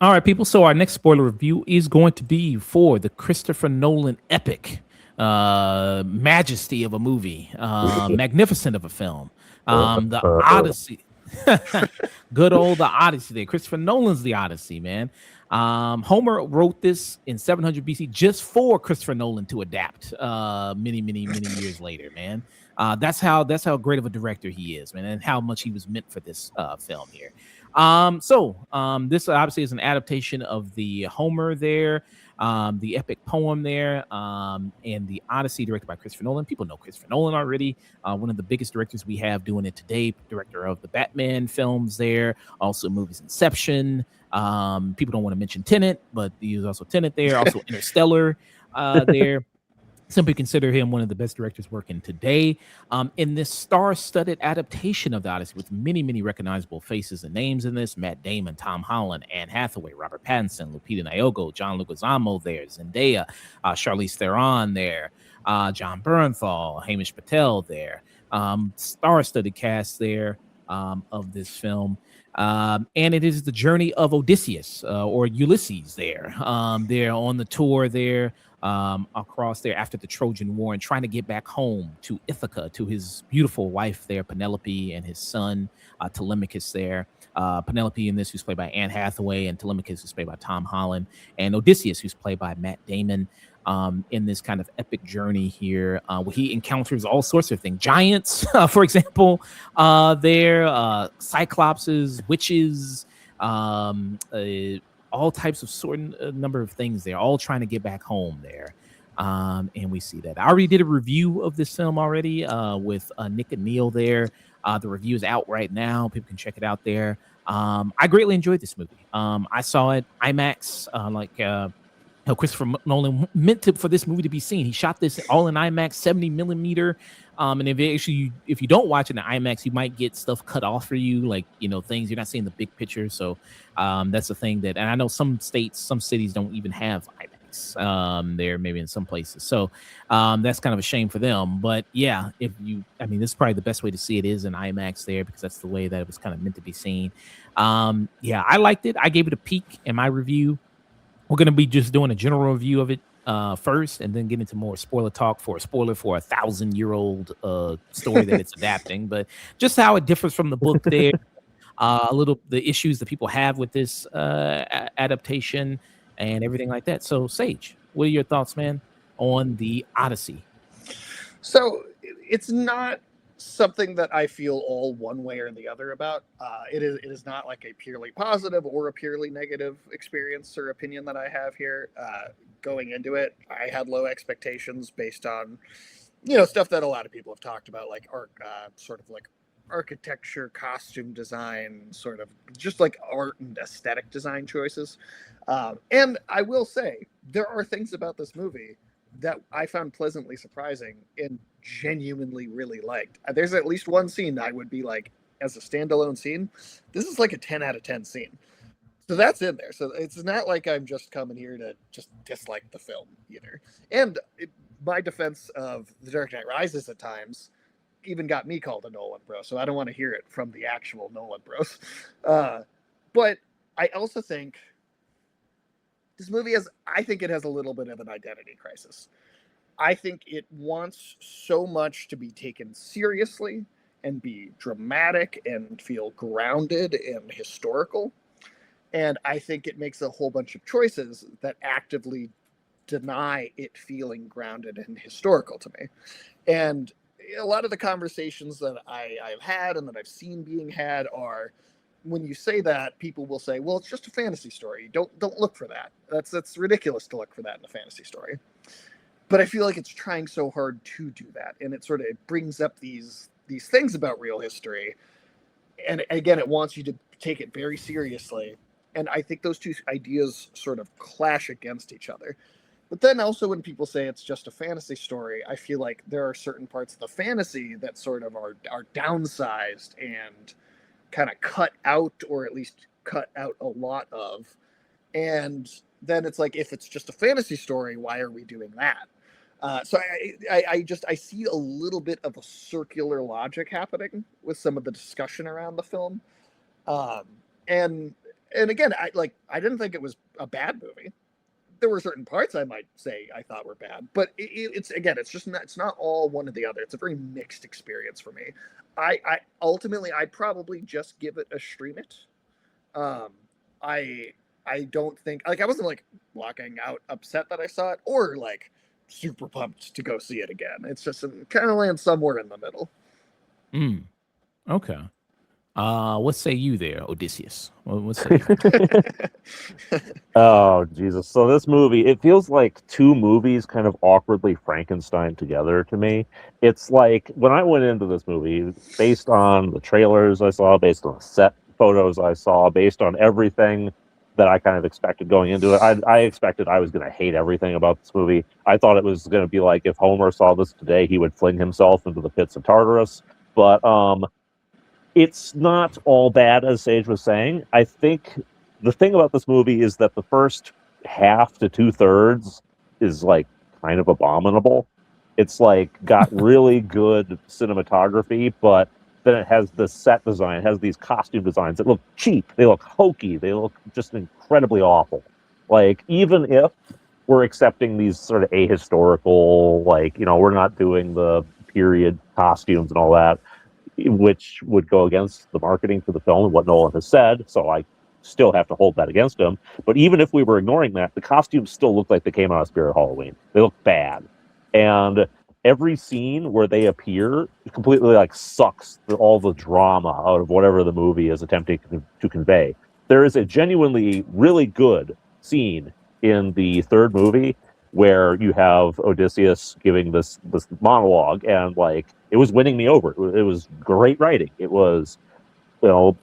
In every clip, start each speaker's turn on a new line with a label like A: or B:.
A: All right, people. So our next spoiler review is going to be for the Christopher Nolan epic majesty of a movie, magnificent of a film, the Odyssey. Good old the Odyssey there. Christopher Nolan's The Odyssey, man. Homer wrote this in 700 BC just for Christopher Nolan to adapt many years later, man. That's how great of a director he is, man, and how much he was meant for this film here. This obviously is an adaptation of the Homer there, the epic poem there, and the Odyssey, directed by Christopher Nolan. People know Christopher Nolan already. One of the biggest directors we have doing it today, director of the Batman films there, also movies Inception. People don't want to mention Tenet, but he was also Tenet there, also Interstellar there. Simply consider him one of the best directors working today. In this star-studded adaptation of the Odyssey with many recognizable faces and names in this: Matt Damon, Tom Holland, Anne Hathaway, Robert Pattinson, Lupita Nyong'o, John Leguizamo there, Zendaya, Charlize Theron there, John Bernthal, Hamish Patel there. Star-studded cast there of this film. And it is the journey of Odysseus or Ulysses there. They're on the tour there across there after the Trojan War and trying to get back home to Ithaca, to his beautiful wife there, Penelope, and his son, Telemachus there. Penelope in this, who's played by Anne Hathaway, and Telemachus, who's played by Tom Holland, and Odysseus, who's played by Matt Damon. In this kind of epic journey here, where he encounters all sorts of things. Giants, for example, there, cyclopses, witches, all types of number of things there, all trying to get back home there. And we see that. I already did a review of this film already with Nick and Neil there. The review is out right now. People can check it out there. I greatly enjoyed this movie. I saw it IMAX, Christopher Nolan meant for this movie to be seen. He shot this all in IMAX, 70 millimeter. And if you don't watch it in IMAX, you might get stuff cut off for you, like, things you're not seeing the big picture. So that's the thing and I know some cities don't even have IMAX there, maybe in some places. So that's kind of a shame for them. But yeah, this is probably the best way to see it is in IMAX there, because that's the way that it was kind of meant to be seen. I liked it. I gave it a peek in my review. We're going to be just doing a general review of it first, and then get into more spoiler talk for a 1,000-year-old story that it's adapting, but just how it differs from the book there, the issues that people have with this adaptation and everything like that. So, Sage, what are your thoughts, man, on the Odyssey?
B: So it's not something that I feel all one way or the other about. It is not like a purely positive or a purely negative experience or opinion that I have here. Going into it, I had low expectations based on, stuff that a lot of people have talked about, like sort of like architecture, costume design, sort of just like art and aesthetic design choices. And I will say, there are things about this movie that I found pleasantly surprising and genuinely really liked. There's at least one scene that I would be like, as a standalone scene, this is like a 10 out of 10 scene. So that's in there. So it's not like I'm just coming here to just dislike the film either. And my defense of The Dark Knight Rises at times even got me called a Nolan bro. So I don't want to hear it from the actual Nolan bros. But I also think this movie I think it has a little bit of an identity crisis. I think it wants so much to be taken seriously and be dramatic and feel grounded and historical. And I think it makes a whole bunch of choices that actively deny it feeling grounded and historical to me. And a lot of the conversations that I've had and that I've seen being had are, when you say that, people will say, well, it's just a fantasy story. Don't look for that. That's ridiculous to look for that in a fantasy story. But I feel like it's trying so hard to do that. And it brings up these things about real history. And again, it wants you to take it very seriously. And I think those two ideas sort of clash against each other. But then also when people say it's just a fantasy story, I feel like there are certain parts of the fantasy that sort of are downsized and kind of cut out, or at least cut out a lot of. And then it's like, if it's just a fantasy story, why are we doing that? So I see a little bit of a circular logic happening with some of the discussion around the film. Um, and again, I didn't think it was a bad movie. There were certain parts I might say I thought were bad, but it's again, it's not all one or the other. It's a very mixed experience for me. I ultimately, I'd probably just give it a stream it. Um, I I don't think, like, I wasn't like walking out upset that I saw it, or like super pumped to go see it again. It's just kind of lands somewhere in the middle.
A: Mm, okay. What say you there, Odysseus? What say you?
C: Oh, Jesus. So this movie, it feels like two movies kind of awkwardly Frankenstein together to me. It's like when I went into this movie, based on the trailers I saw, based on the set photos I saw, based on everything that I kind of expected going into it, I expected I was going to hate everything about this movie. I thought it was going to be like if Homer saw this today, he would fling himself into the pits of Tartarus. But it's not all bad, as Sage was saying. I think the thing about this movie is that the first half to 2/3 is like kind of abominable. It's like got really good cinematography, but then it has the set design, it has these costume designs that look cheap, they look hokey, they look just incredibly awful. Like, even if we're accepting these sort of ahistorical, like, we're not doing the period costumes and all that, which would go against the marketing for the film and what Nolan has said. So I still have to hold that against him. But even if we were ignoring that, the costumes still look like they came out of Spirit Halloween. They look bad. And every scene where they appear completely like sucks all the drama out of whatever the movie is attempting to convey. There is a genuinely really good scene in the third movie where you have Odysseus giving this monologue, and like it was winning me over. It was great writing. It was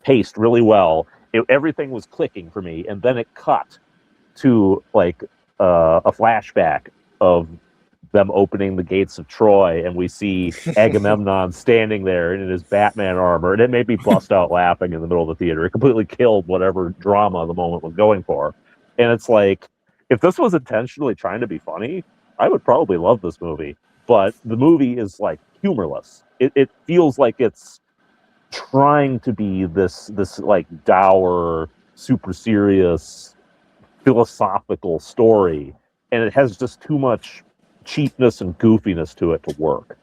C: paced really well. Everything was clicking for me, and then it cut to like a flashback of them opening the gates of Troy, and we see Agamemnon standing there in his Batman armor, and it made me bust out laughing in the middle of the theater. It completely killed whatever drama the moment was going for. And it's like, if this was intentionally trying to be funny, I would probably love this movie. But the movie is like humorless. It feels like it's trying to be this like dour, super serious, philosophical story, and it has just too much cheapness and goofiness to it to work.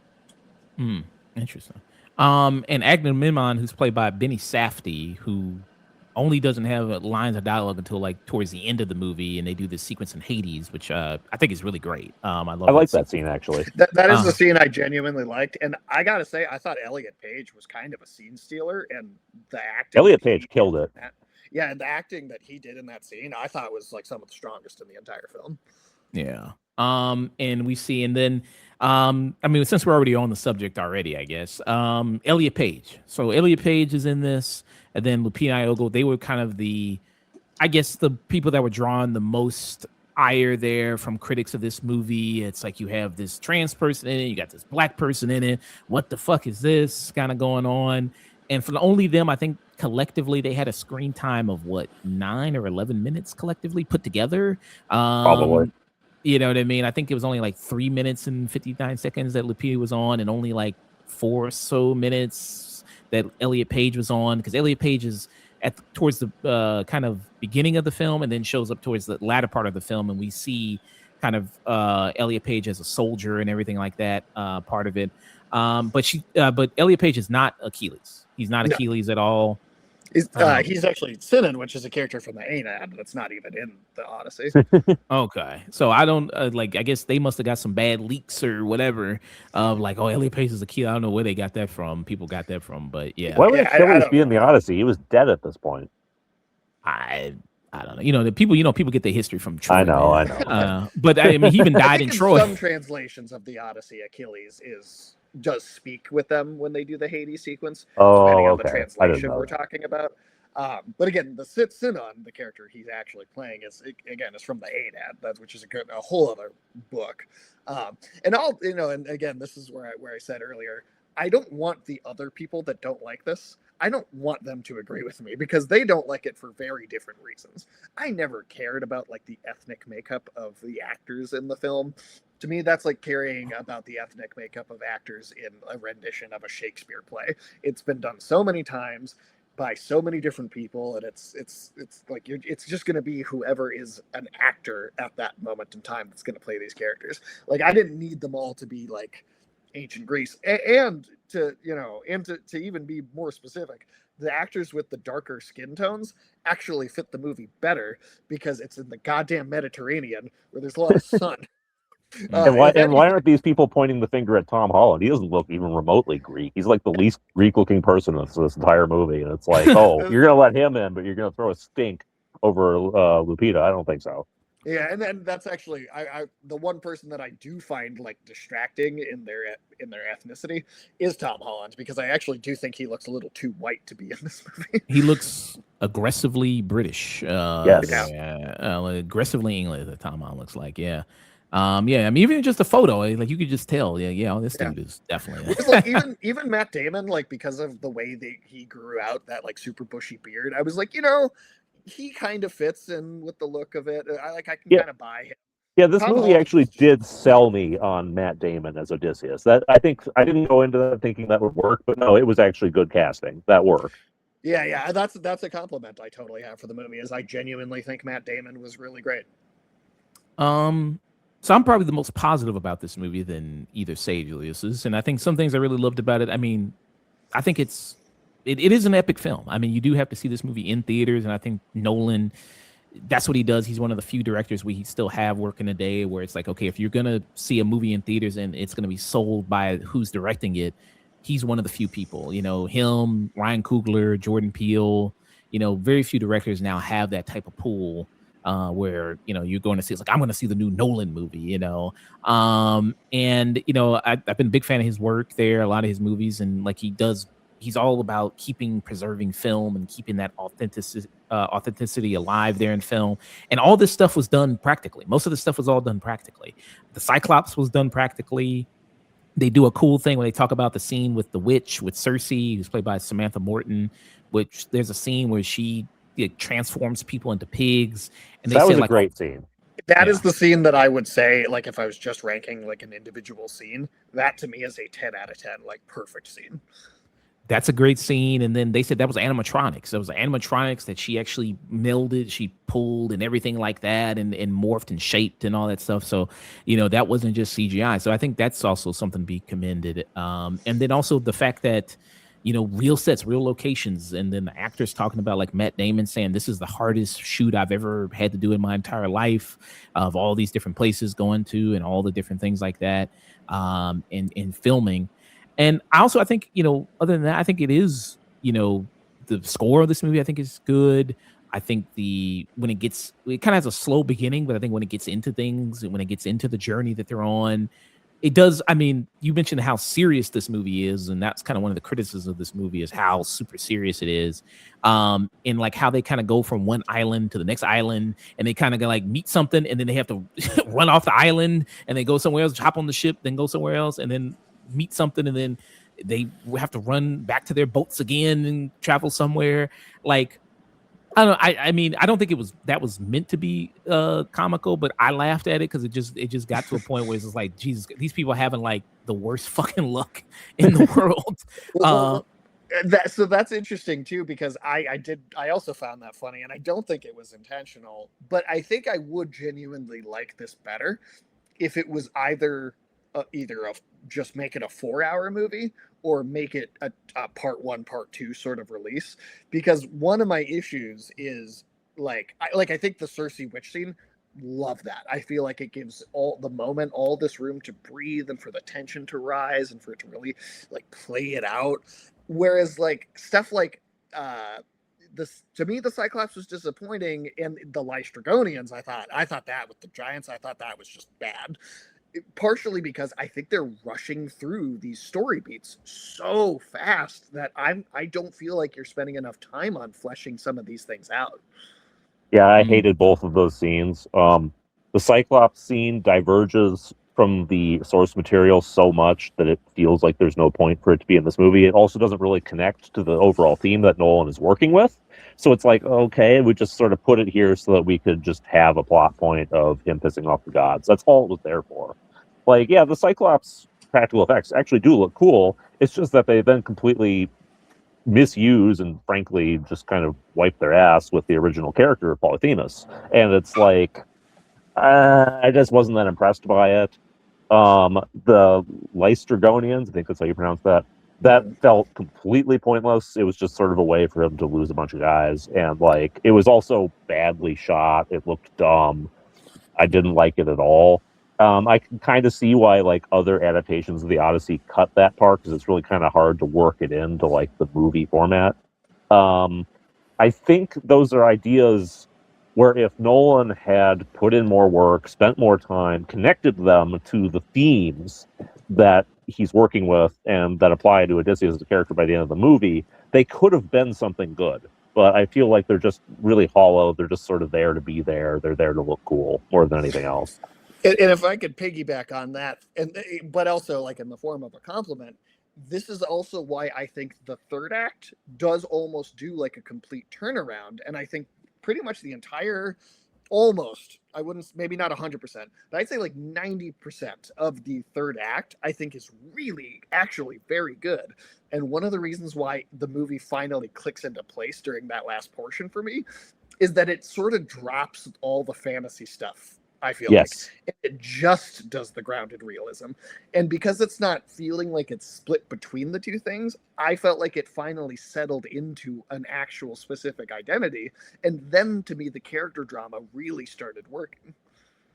A: Interesting. And Agamemnon, who's played by Benny Safdie, who only doesn't have lines of dialogue until like towards the end of the movie, and they do this sequence in Hades, which I think is really great. I
C: like that scene actually.
B: That is the scene I genuinely liked, and I gotta say, I thought Elliot Page was kind of a scene stealer, and the acting.
C: Elliot Page killed it.
B: Yeah, and the acting that he did in that scene, I thought was like some of the strongest in the entire film.
A: Yeah. And we see, and then I mean, since we're already on the subject already, I guess. Elliot Page. So Elliot Page is in this, and then Lupita Nyong'o. They were kind of I guess, the people that were drawing the most ire there from critics of this movie. It's like you have this trans person in it, you got this black person in it. What the fuck is this kind of going on? And for only them, I think collectively they had a screen time of 9 or 11 minutes collectively put together.
C: Probably.
A: You know what I mean? I think it was only like 3 minutes and 59 seconds that Lupita was on, and only like 4 or so minutes that Elliot Page was on, because Elliot Page is towards the kind of beginning of the film, and then shows up towards the latter part of the film, and we see kind of Elliot Page as a soldier and everything like that part of it. But Elliot Page is not Achilles. He's not Achilles at all.
B: He's actually Sinan, which is a character from the Aeneid that's not even in the Odyssey.
A: Okay, so I don't I guess they must have got some bad leaks or whatever of like, oh, Elliot Page is Achilles. I don't know where they got that from. People got that from, but yeah.
C: Why would Achilles be in the Odyssey? He was dead at this point.
A: I don't know. The people get their history from Troy.
C: I know.
A: But I mean, he even died in Troy.
B: Some translations of the Odyssey, Achilles does speak with them when they do the Hades sequence, depending on the translation we're talking about. But again, the Sinan, the character he's actually playing, is from the Aeneid, which is a whole other book. And again, this is where I said earlier, I don't want the other people that don't like this. I don't want them to agree with me because they don't like it for very different reasons. I never cared about like the ethnic makeup of the actors in the film. To me, that's like caring about the ethnic makeup of actors in a rendition of a Shakespeare play. It's been done so many times by so many different people, and it's like it's just going to be whoever is an actor at that moment in time that's going to play these characters. Like I didn't need them all to be like ancient Greece, and to even be more specific, the actors with the darker skin tones actually fit the movie better because it's in the goddamn Mediterranean where there's a lot of sun.
C: And why aren't these people pointing the finger at Tom Holland? He doesn't look even remotely Greek. He's like the least Greek-looking person in this entire movie, and it's like, oh, you're gonna let him in, but you're gonna throw a stink over Lupita. I don't think so.
B: Yeah, and then that's actually I the one person that I do find like distracting in their ethnicity is Tom Holland, because I actually do think he looks a little too white to be in this movie.
A: He looks aggressively British.
C: Yes.
A: Aggressively English. Tom Holland looks like, yeah. I mean, even just a photo, like you could just tell, this dude is definitely.
B: Like even Matt Damon, like because of the way that he grew out that like super bushy beard, I was like, he kind of fits in with the look of it. I can kind of buy him.
C: Yeah, this movie actually did sell me on Matt Damon as Odysseus. That I think I didn't go into that thinking that would work, but no, it was actually good casting. That worked.
B: Yeah, that's a compliment I totally have for the movie, is I genuinely think Matt Damon was really great.
A: So I'm probably the most positive about this movie than either Sage Ulyssey, and I think some things I really loved about it. I mean, I think it is an epic film. I mean, you do have to see this movie in theaters, and I think Nolan, that's what he does. He's one of the few directors we still have working today where it's like, okay, if you're gonna see a movie in theaters and it's gonna be sold by who's directing it, he's one of the few people. Him, Ryan Coogler, Jordan Peele. Very few directors now have that type of pool. Where you're going to see, it's like, I'm going to see the new Nolan movie, and I've been a big fan of his work there, a lot of his movies, and like he's all about preserving film and keeping that authenticity alive there in film. And all this stuff was done practically. Most of the stuff was all done practically. The Cyclops was done practically. They do a cool thing when they talk about the scene with the witch, with Cersei, who's played by Samantha Morton, which there's a scene where she transforms people into pigs, and
C: that was a great scene.
B: That is the scene that I would say, like, if I was just ranking like an individual scene, that to me is a 10 out of 10, like perfect scene.
A: That's a great scene. And then they said that was animatronics. That was animatronics that she actually melded, she pulled and everything like that, and morphed and shaped and all that stuff. So, that wasn't just CGI. So I think that's also something to be commended. And then also the fact that real sets, real locations, and then the actors talking about, like Matt Damon saying, this is the hardest shoot I've ever had to do in my entire life, of all these different places going to and all the different things like that, in filming. And I think, other than that, I think it is, the score of this movie, I think, is good. I think it kind of has a slow beginning, but I think when it gets into things, and when it gets into the journey that they're on, it does. I mean, you mentioned how serious this movie is, and that's kind of one of the criticisms of this movie, is how super serious it is. And like how they kind of go from one island to the next island, and they kind of like meet something, and then they have to run off the island, and they go somewhere else, hop on the ship, then go somewhere else, and then meet something, and then they have to run back to their boats again and travel somewhere. Like, I don't know. I mean, I don't think that was meant to be comical, but I laughed at it because it just got to a point where it's just like, Jesus, these people having like the worst fucking luck in the world.
B: So that's interesting too, because I also found that funny, and I don't think it was intentional, but I think I would genuinely like this better if it was either just make it a 4-hour movie or make it a part 1, part 2 sort of release. Because one of my issues is I think the Cersei witch scene, love that. I feel like it gives all the moment, all this room to breathe, and for the tension to rise, and for it to really like play it out. Whereas like stuff like this, to me, the Cyclops was disappointing, and the Lystragonians, I thought that with the giants, I thought that was just bad. Partially because I think they're rushing through these story beats so fast that I don't feel like you're spending enough time on fleshing some of these things out.
C: Yeah, I hated both of those scenes. The Cyclops scene diverges from the source material so much that it feels like there's no point for it to be in this movie. It also doesn't really connect to the overall theme that Nolan is working with. So it's like, okay, we just sort of put it here so that we could just have a plot point of him pissing off the gods. That's all it was there for. Like, yeah, the Cyclops practical effects actually do look cool. It's just that they then completely misuse and frankly just kind of wipe their ass with the original character of Polyphemus. And it's like, I just wasn't that impressed by it. The Lystragonians, I think that's how you pronounce that. That felt completely pointless. It was just sort of a way for him to lose a bunch of guys, and like it was also badly shot. It looked dumb. I didn't like it at all. I can kind of see why like other adaptations of the Odyssey cut that part because it's really kind of hard to work it into like the movie format. I think those are ideas where if Nolan had put in more work, spent more time, connected them to the themes that he's working with and that apply to Odysseus as a character by the end of the movie, they could have been something good. But I feel like they're just really hollow. They're just sort of there to be there. They're there to look cool more than anything else.
B: And if I could piggyback on that, but also like in the form of a compliment, this is also why I think the third act does almost do like a complete turnaround. And I think pretty much the entire, almost, I wouldn't, maybe not 100%, but I'd say like 90% of the third act, I think is really actually very good. And one of the reasons why the movie finally clicks into place during that last portion for me is that it sort of drops all the fantasy stuff. I feel like it just does the grounded realism. And because it's not feeling like it's split between the two things, I felt like it finally settled into an actual specific identity. And then to me, the character drama really started working.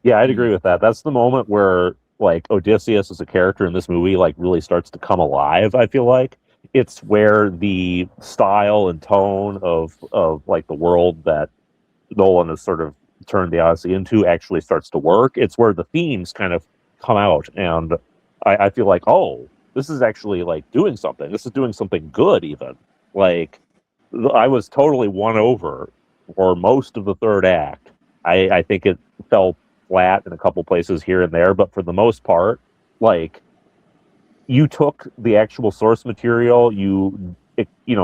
C: Yeah, I'd agree with that. That's the moment where like Odysseus as a character in this movie like really starts to come alive, I feel like. It's where the style and tone of like the world that Nolan has sort of turned the Odyssey into actually starts to work. It's where the themes kind of come out, and I feel like, oh, this is actually like doing something. This is doing something good, even. Like, I was totally won over for most of the third act. I think it fell flat in a couple places here and there, but for the most part, like, you took the actual source material, you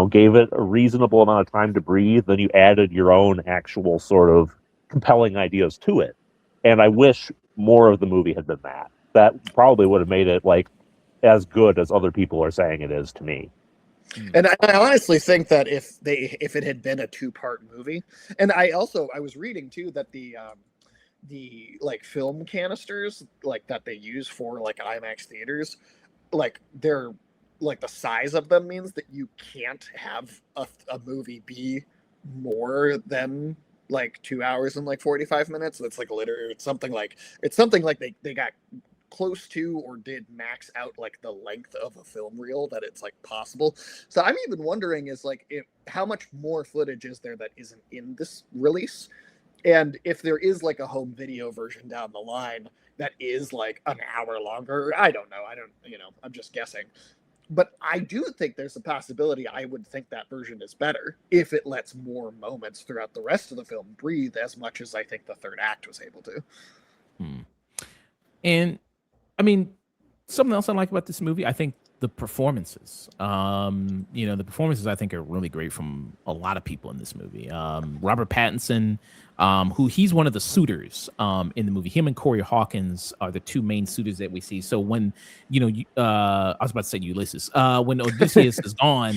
C: gave it a reasonable amount of time to breathe, then you added your own actual sort of compelling ideas to it. And I wish more of the movie had been that. That probably would have made it like as good as other people are saying it is to me.
B: And I honestly think that if it had been a 2-part movie, and I was reading too that the like film canisters like that they use for like IMAX theaters, like they're like the size of them means that you can't have a movie be more than like 2 hours and like 45 minutes. That's like literally it's something like they got close to or did max out like the length of a film reel that it's like possible. So I'm even wondering is like how much more footage is there that isn't in this release, and if there is like a home video version down the line that is like an hour longer. I don't know. I'm just guessing. But I do think there's a possibility I would think that version is better if it lets more moments throughout the rest of the film breathe as much as I think the third act was able to.
A: And I mean, something else I like about this movie, I think the performances. The performances I think are really great from a lot of people in this movie. Robert Pattinson, who he's one of the suitors in the movie. Him and Corey Hawkins are the two main suitors that we see. So when I was about to say Ulysses. When Odysseus is gone,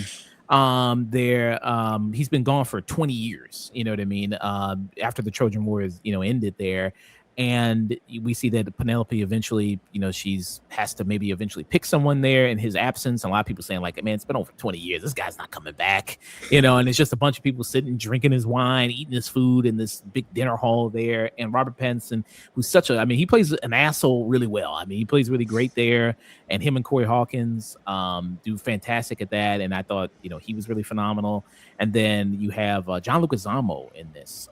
A: he's been gone for 20 years. You know what I mean? After the Trojan War is ended there. And we see that Penelope eventually, she's has to maybe eventually pick someone there in his absence. And a lot of people saying like, man, it's been over 20 years. This guy's not coming back, and it's just a bunch of people sitting, drinking his wine, eating his food in this big dinner hall there. And Robert Pattinson, who's he plays an asshole really well. I mean, he plays really great there. And him and Corey Hawkins do fantastic at that. And I thought, he was really phenomenal. And then you have John Leguizamo in this,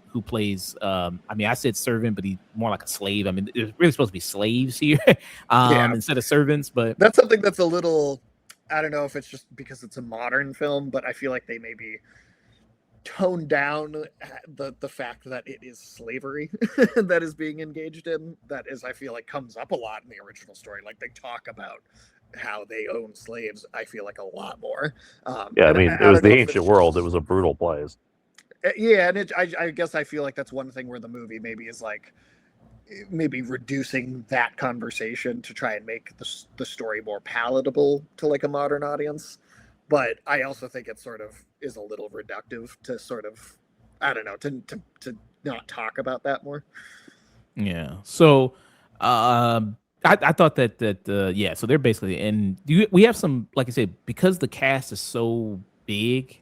A: who plays, I said servant, but he's more like a slave. I mean, it's really supposed to be slaves here instead of servants. But
B: that's something that's a little, I don't know if it's just because it's a modern film, but I feel like they maybe tone down the fact that it is slavery that is being engaged in. That is, I feel like, comes up a lot in the original story. Like they talk about how they own slaves. I feel like a lot more.
C: Yeah, I
B: And
C: mean, it
B: I
C: was
B: don't
C: the
B: know if
C: ancient
B: it's
C: world. It
B: just-
C: was a brutal place.
B: Yeah, and I guess I feel like that's one thing where the movie maybe is like maybe reducing that conversation to try and make the story more palatable to like a modern audience. But I also think it sort of is a little reductive to sort of, I don't know, to not talk about that more.
A: Yeah. So, I thought that yeah. So they're basically, and we have some, like I said, because the cast is so big.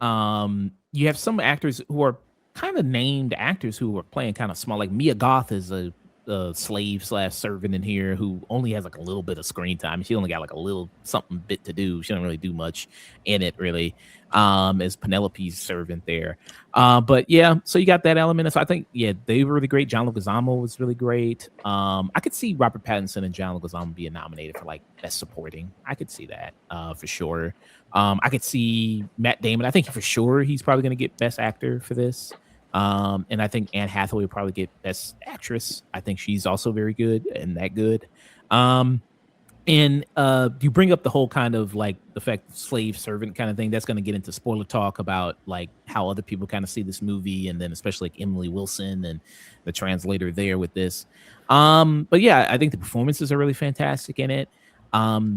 A: You have some actors who are kind of named actors who are playing kind of small. Like Mia Goth is a slave slash servant in here who only has like a little bit of screen time. She only got like a little something bit to do. She don't really do much in it really. As Penelope's servant there. But yeah, so you got that element. So I think yeah, they were really great. John Leguizamo was really great. I could see Robert Pattinson and John Leguizamo being nominated for like best supporting. I could see that for sure. I could see Matt Damon. I think for sure he's probably going to get best actor for this. And I think Anne Hathaway will probably get best actress. I think she's also very good and that good. And you bring up the whole kind of like the fact slave servant kind of thing. That's going to get into spoiler talk about like how other people kind of see this movie, and then especially like Emily Wilson and the translator there with this. But yeah, I think the performances are really fantastic in it.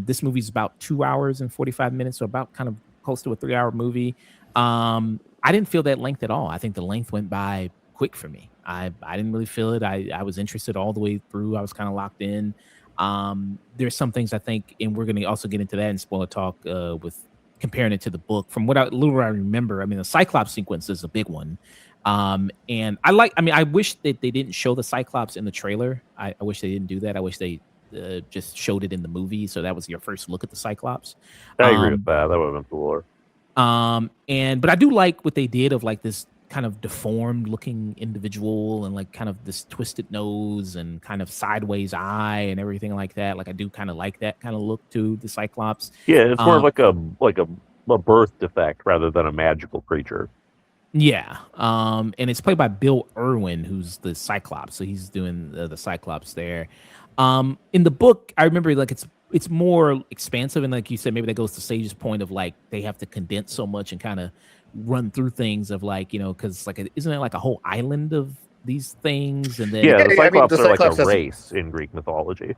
A: This movie's about 2 hours and 45 minutes, so about kind of close to a 3-hour movie. I didn't feel that length at all. I think the length went by quick for me. I didn't really feel it. I was interested all the way through. I was kind of locked in. There's some things I think, and we're going to also get into that in spoiler talk with comparing it to the book. From what little I remember, I mean, the Cyclops sequence is a big one. And I wish that they didn't show the Cyclops in the trailer. I wish they didn't do that. I wish they just showed it in the movie, so that was your first look at the Cyclops.
C: I agree with that. That would have been cooler.
A: But I do like what they did of like this kind of deformed looking individual and like kind of this twisted nose and kind of sideways eye and everything like that. Like I do kind of like that kind of look to the Cyclops.
C: Yeah, it's more of like a birth defect rather than a magical creature.
A: Yeah. And it's played by Bill Irwin, who's the Cyclops. So he's doing the Cyclops there. In the book, I remember like it's more expansive, and like you said, maybe that goes to Sage's point of like they have to condense so much and kind of run through things of like, you know, because like isn't there like a whole island of these things, and then
C: the Cyclops
B: the
C: are
B: Cyclops
C: like a race in Greek mythology.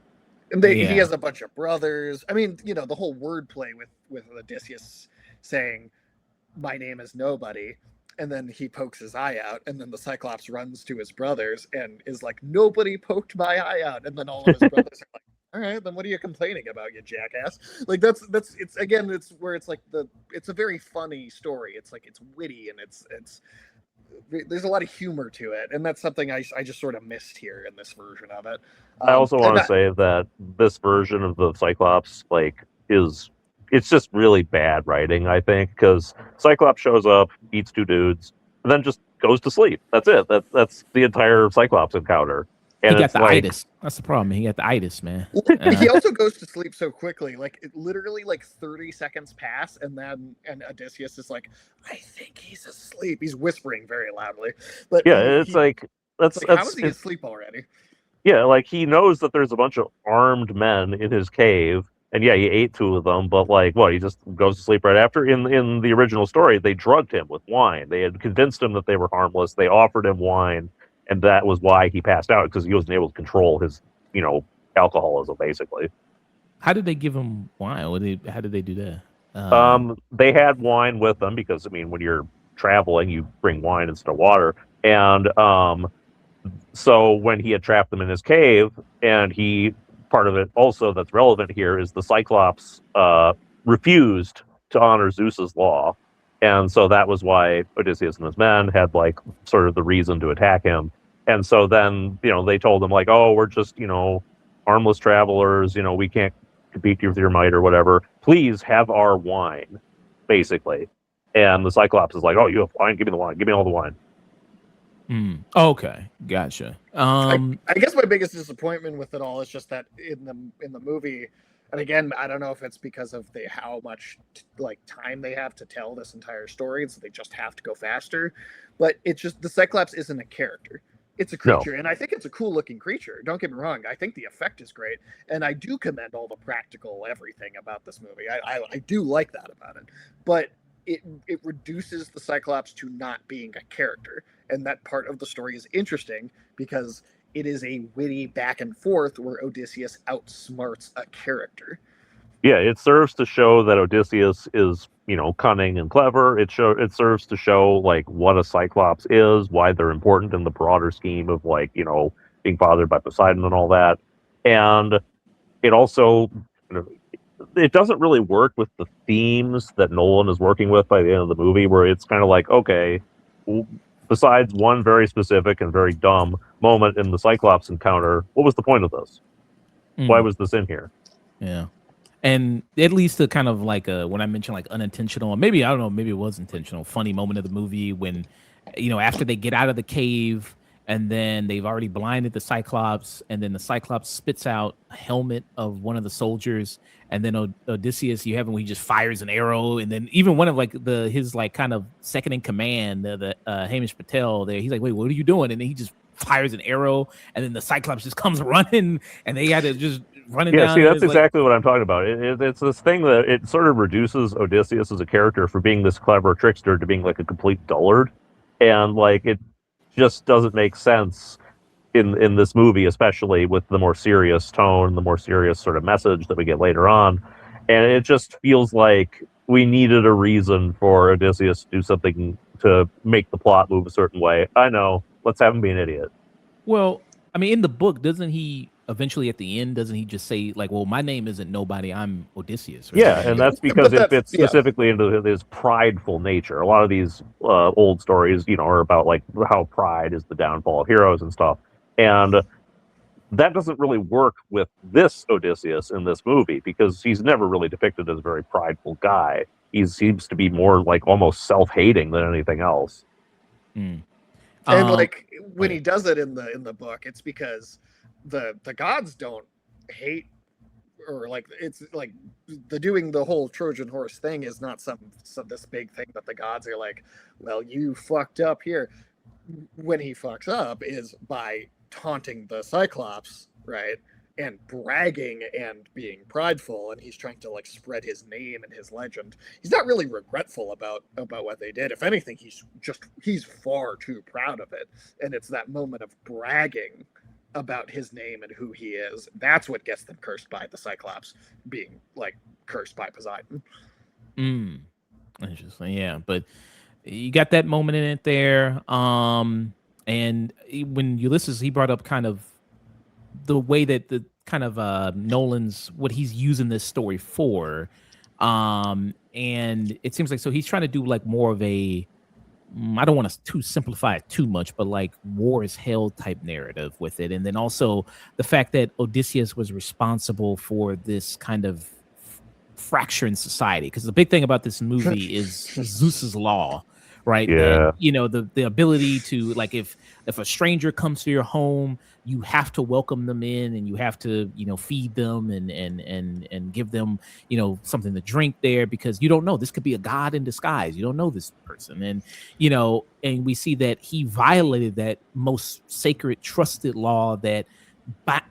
B: And he has a bunch of brothers. I mean, you know, the whole wordplay with Odysseus saying, "My name is nobody," and then he pokes his eye out, and then the Cyclops runs to his brothers and is like, "Nobody poked my eye out," and then all of his brothers are like, "All right, then what are you complaining about, you jackass?" Like it's where it's like it's a very funny story. It's like it's witty and it's there's a lot of humor to it, and that's something I just sort of missed here in this version of it.
C: I also want to say that this version of the Cyclops it's just really bad writing, I think, because Cyclops shows up, eats two dudes, and then just goes to sleep. That's it. That's the entire Cyclops encounter. And
A: he got the itis. That's the problem. He got the itis, man.
B: He also goes to sleep so quickly. Like it literally, like 30 seconds pass, and Odysseus is like, "I think he's asleep." He's whispering very loudly. But
C: yeah, how
B: is he asleep already?
C: Yeah, like he knows that there's a bunch of armed men in his cave, and yeah, he ate two of them. But like, what? He just goes to sleep right after. In the original story, they drugged him with wine. They had convinced him that they were harmless. They offered him wine. And that was why he passed out, because he wasn't able to control his, alcoholism, basically.
A: How did they give him wine? How did they do that?
C: They had wine with them because, I mean, when you're traveling, you bring wine instead of water. And so when he had trapped them in his cave, and part of it also that's relevant here is the Cyclops refused to honor Zeus's law. And so that was why Odysseus and his men had like sort of the reason to attack him. And so then, they told him like, "Oh, we're just, harmless travelers. We can't compete with your might or whatever. Please have our wine," basically. And the Cyclops is like, "Oh, you have wine? Give me the wine. Give me all the wine."
A: Okay, gotcha.
B: I guess my biggest disappointment with it all is just that in the movie, And again, I don't know if it's because of how much like time they have to tell this entire story, and so they just have to go faster. But it's just the Cyclops isn't a character; it's a creature, and I think it's a cool looking creature. Don't get me wrong; I think the effect is great, and I do commend all the practical everything about this movie. I do like that about it, but it reduces the Cyclops to not being a character, and that part of the story is interesting because it is a witty back and forth where Odysseus outsmarts a character.
C: Yeah, it serves to show that Odysseus is, cunning and clever. It serves to show like what a Cyclops is, why they're important in the broader scheme of like, being fathered by Poseidon and all that. And it also it doesn't really work with the themes that Nolan is working with by the end of the movie, where it's kind of like, okay, besides one very specific and very dumb moment in the Cyclops encounter, what was the point of this? Why was this in here?
A: Yeah. And at least the kind of like when I mentioned like unintentional, or maybe, I don't know, maybe it was intentional, funny moment of the movie when, after they get out of the cave and then they've already blinded the Cyclops, and then the Cyclops spits out a helmet of one of the soldiers, and then Odysseus, you have him when he just fires an arrow, and then even one of like his like kind of second in command, the Hamish Patel there, he's like, wait, what are you doing? And then he just fires an arrow, and then the Cyclops just comes running, and they had to just running down.
C: See, that's exactly what I'm talking about. It's this thing that it sort of reduces Odysseus as a character from being this clever trickster to being like a complete dullard, and like it just doesn't make sense in this movie, especially with the more serious tone, the more serious sort of message that we get later on. And it just feels like we needed a reason for Odysseus to do something to make the plot move a certain way. I know, let's have him be an idiot.
A: Well, I mean, in the book, doesn't he eventually at the end, doesn't he just say like, well, my name isn't nobody, I'm Odysseus? Right?
C: Yeah, and that's because it fits specifically into his prideful nature. A lot of these old stories, are about like how pride is the downfall of heroes and stuff. And that doesn't really work with this Odysseus in this movie because he's never really depicted as a very prideful guy. He seems to be more like almost self-hating than anything else.
B: And like when he does it in the book, it's because the gods don't hate, or like it's like doing the whole Trojan horse thing is not some this big thing that the gods are like, well, you fucked up here. When he fucks up is by taunting the Cyclops, right, and bragging and being prideful, and he's trying to like spread his name and his legend. He's not really regretful about what they did. If anything, he's far too proud of it, and it's that moment of bragging about his name and who he is. That's what gets them cursed by the Cyclops being like cursed by Poseidon.
A: Interesting. Yeah, but you got that moment in it there. And when Ulysses, he brought up kind of the way that the kind of Nolan's what he's using this story for. And it seems like so he's trying to do like more of a I don't want to simplify it too much, but like war is hell type narrative with it. And then also the fact that Odysseus was responsible for this kind of fracture in society. Because the big thing about this movie is Zeus's law, right?
C: Yeah.
A: And, the ability to like if a stranger comes to your home, you have to welcome them in, and you have to feed them and give them something to drink there, because you don't know, this could be a god in disguise. You don't know this person, and and we see that he violated that most sacred trusted law that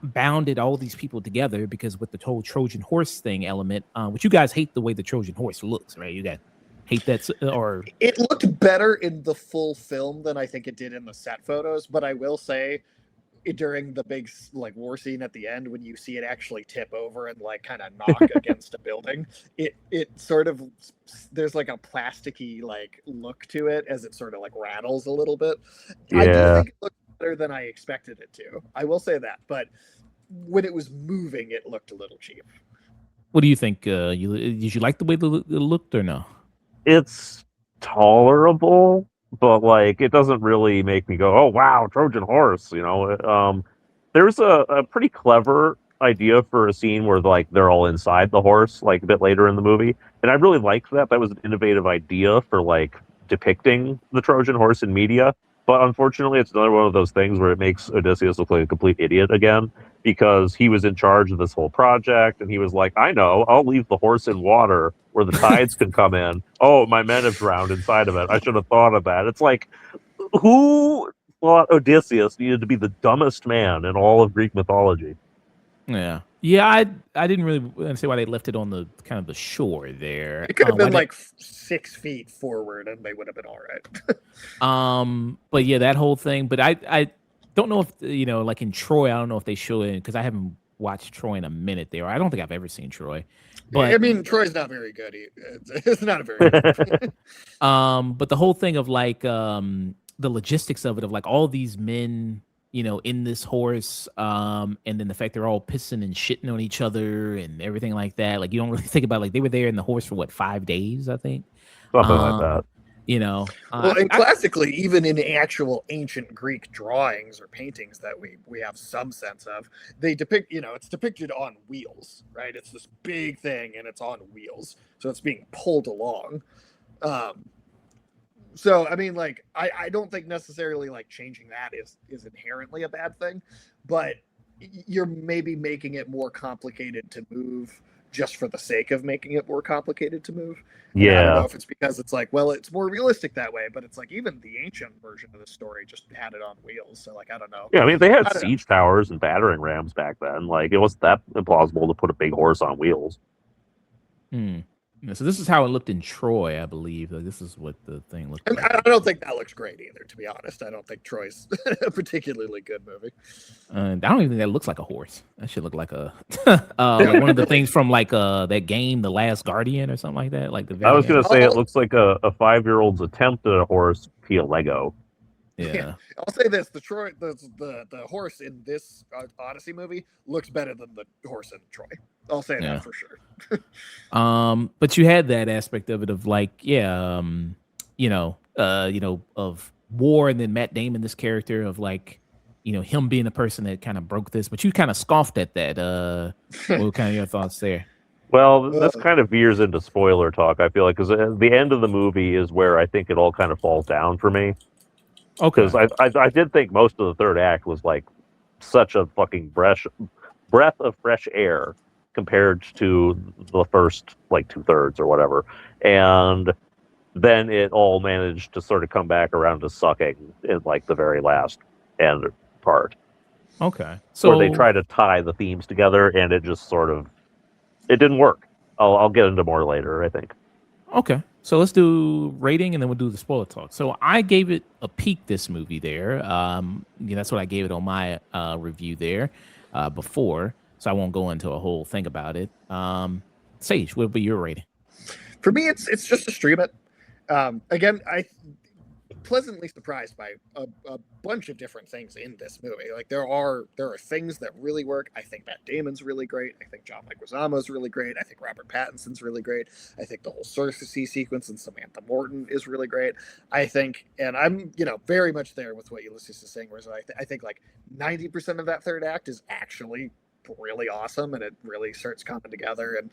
A: bounded all these people together, because with the whole Trojan horse thing element, which you guys hate the way the Trojan horse looks, right? You guys hate that, or
B: it looked better in the full film than I think it did in the set photos. But I will say, during the big like war scene at the end, when you see it actually tip over and like kind of knock against a building, it sort of, there's like a plasticky like look to it as it sort of like rattles a little bit.
C: Yeah.
B: I do think it looked better than I expected it to. I will say that, but when it was moving, it looked a little cheap.
A: What do you think? Did you like the way it looked or no?
C: It's tolerable, but like it doesn't really make me go, oh wow, Trojan horse. There's a pretty clever idea for a scene where like they're all inside the horse, like a bit later in the movie, and I really liked that. That was an innovative idea for like depicting the Trojan horse in media. But unfortunately, it's another one of those things where it makes Odysseus look like a complete idiot again, because he was in charge of this whole project, and he was like, I know, I'll leave the horse in water where the tides can come in. Oh, my men have drowned inside of it. I should have thought of that. It's like, who thought Odysseus needed to be the dumbest man in all of Greek mythology?
A: Yeah. Yeah, I didn't really understand why they left it on the kind of the shore there.
B: It could have been
A: why
B: like 6 feet forward, and they would have been all right.
A: but yeah, that whole thing. But I don't know if like in Troy, I don't know if they show it because I haven't watched Troy in a minute there. I don't think I've ever seen Troy. But
B: I mean, Troy's not very good. It's not a very good movie.
A: but the whole thing of like the logistics of it, of like all these men, in this horse, and then the fact they're all pissing and shitting on each other and everything like that. Like you don't really think about, like, they were there in the horse for what, 5 days, I think.
C: Something like that.
B: Well, and classically, even in actual ancient Greek drawings or paintings that we have some sense of, they depict, it's depicted on wheels, right? It's this big thing and it's on wheels, so it's being pulled along. So I mean, like, I don't think necessarily like changing that is inherently a bad thing, but you're maybe making it more complicated to move just for the sake of making it more complicated to move.
C: Yeah.
B: And I don't know if it's because it's like, well, it's more realistic that way, but it's like even the ancient version of the story just had it on wheels. So like, I don't know.
C: Yeah, I mean, they had siege towers and battering rams back then. Like, it wasn't that implausible to put a big horse on wheels.
A: So this is how it looked in Troy, I believe. This is what the thing looked like.
B: I don't think that looks great either, to be honest. I don't think Troy's a particularly good movie.
A: I don't even think that looks like a horse. That should look like a like one of the things from like that game, The Last Guardian, or something like that. Like
C: I was gonna say it looks like a 5-year-old's attempt at a horse via Lego.
A: Yeah.
B: I'll say this: the horse in this Odyssey movie looks better than the horse in Troy. I'll say that for sure.
A: But you had that aspect of it of like, of war, and then Matt Damon, this character of like, him being the person that kind of broke this. But you kind of scoffed at that. What were kind of your thoughts there?
C: Well, this kind of veers into spoiler talk, I feel like, because the end of the movie is where I think it all kind of falls down for me.
A: Okay.
C: Because I did think most of the third act was like such a fucking breath of fresh air compared to the first like 2/3 or whatever, and then it all managed to sort of come back around to sucking in like the very last end part.
A: Okay, so
C: where they try to tie the themes together, and it just it didn't work. I'll get into more later, I think.
A: Okay, so let's do rating, and then we'll do the spoiler talk. So I gave it a peak, this movie there. That's what I gave it on my review there before. So I won't go into a whole thing about it. Sage, what would be your rating?
B: For me, it's just a stream it. Again, I pleasantly surprised by a bunch of different things in this movie. Like there are things that really work. I think Matt Damon's really great. I think John Leguizamo's really great. I think Robert Pattinson's really great. I think the whole Cersei sequence and Samantha Morton is really great. I think, and I'm very much there with what Ulyssey is saying, whereas I think like 90% of that third act is actually really awesome, and it really starts coming together. And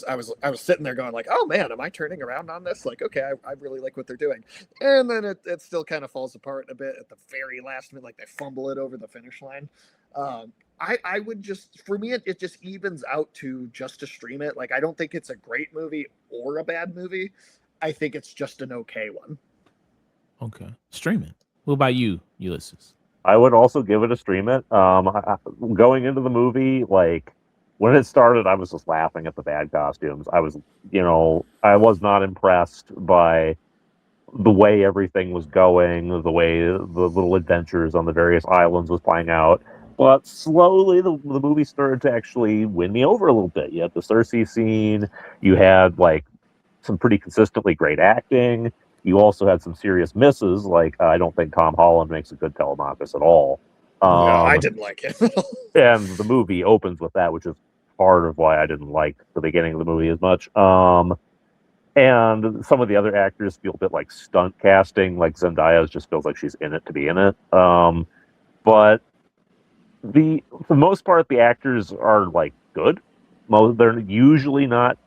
B: I was sitting there going like, oh man, am I turning around on this? Like, okay, I really like what they're doing. And then it still kind of falls apart a bit at the very last minute, like they fumble it over the finish line. I would just, for me, it just evens out to just to stream it. Like, I don't think it's a great movie or a bad movie. I think it's just an okay one.
A: Okay, stream it. What about you, Ulysses?
C: I would also give it a stream it. Going into the movie, like when it started, I was just laughing at the bad costumes. I was not impressed by the way everything was going, the way the little adventures on the various islands was playing out. But slowly, the movie started to actually win me over a little bit. You had the Cersei scene. You had like some pretty consistently great acting. You also had some serious misses, like I don't think Tom Holland makes a good Telemachus at all.
B: No, I didn't like it.
C: And the movie opens with that, which is part of why I didn't like the beginning of the movie as much. And some of the other actors feel a bit like stunt casting, like Zendaya just feels like she's in it to be in it. But for the most part, the actors are like good. They're usually not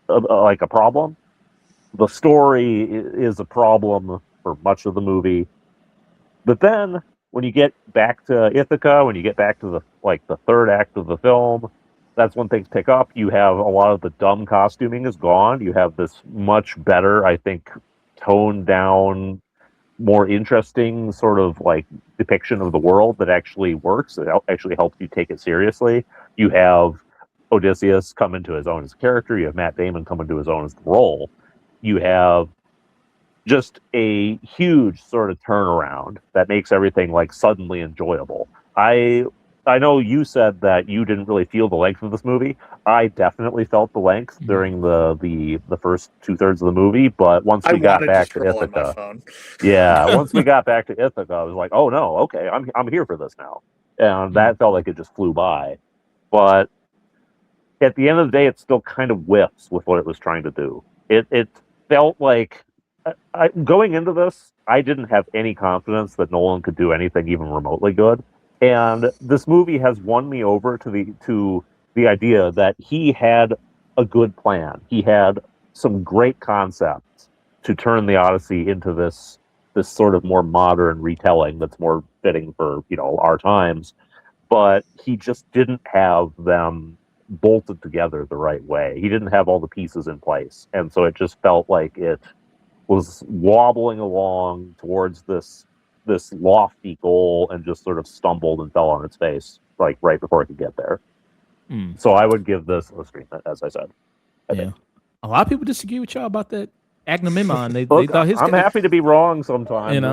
C: like a problem. The story is a problem for much of the movie. But then when you get back to Ithaca, when you get back to the third act of the film, that's when things pick up. You have a lot of the dumb costuming is gone. You have this much better, I think, toned down, more interesting sort of like depiction of the world that actually works. It actually helps you take it seriously. You have Odysseus come into his own as a character. You have Matt Damon come into his own as the role. You have just a huge sort of turnaround that makes everything like suddenly enjoyable. I know you said that you didn't really feel the length of this movie. I definitely felt the length during the first 2/3 of the movie, but once
B: I
C: we got
B: wanted to
C: back to
B: scroll on my
C: Ithaca,
B: phone.
C: yeah, once we got back to Ithaca, I was like, oh no, okay, I'm here for this now, and that felt like it just flew by. But at the end of the day, it still kind of whiffs with what it was trying to do. It felt like going into this, I didn't have any confidence that Nolan could do anything even remotely good. And this movie has won me over to the idea that he had a good plan. He had some great concepts to turn the Odyssey into this sort of more modern retelling that's more fitting for our times. But he just didn't have them bolted together the right way. He didn't have all the pieces in place, and so it just felt like it was wobbling along towards this lofty goal and just sort of stumbled and fell on its face like right before it could get there. So I would give this a screen, as I said.
A: Yeah, a lot of people disagree with y'all about that Agamemnon. They
C: Look,
A: thought his
C: I'm happy to be wrong sometimes.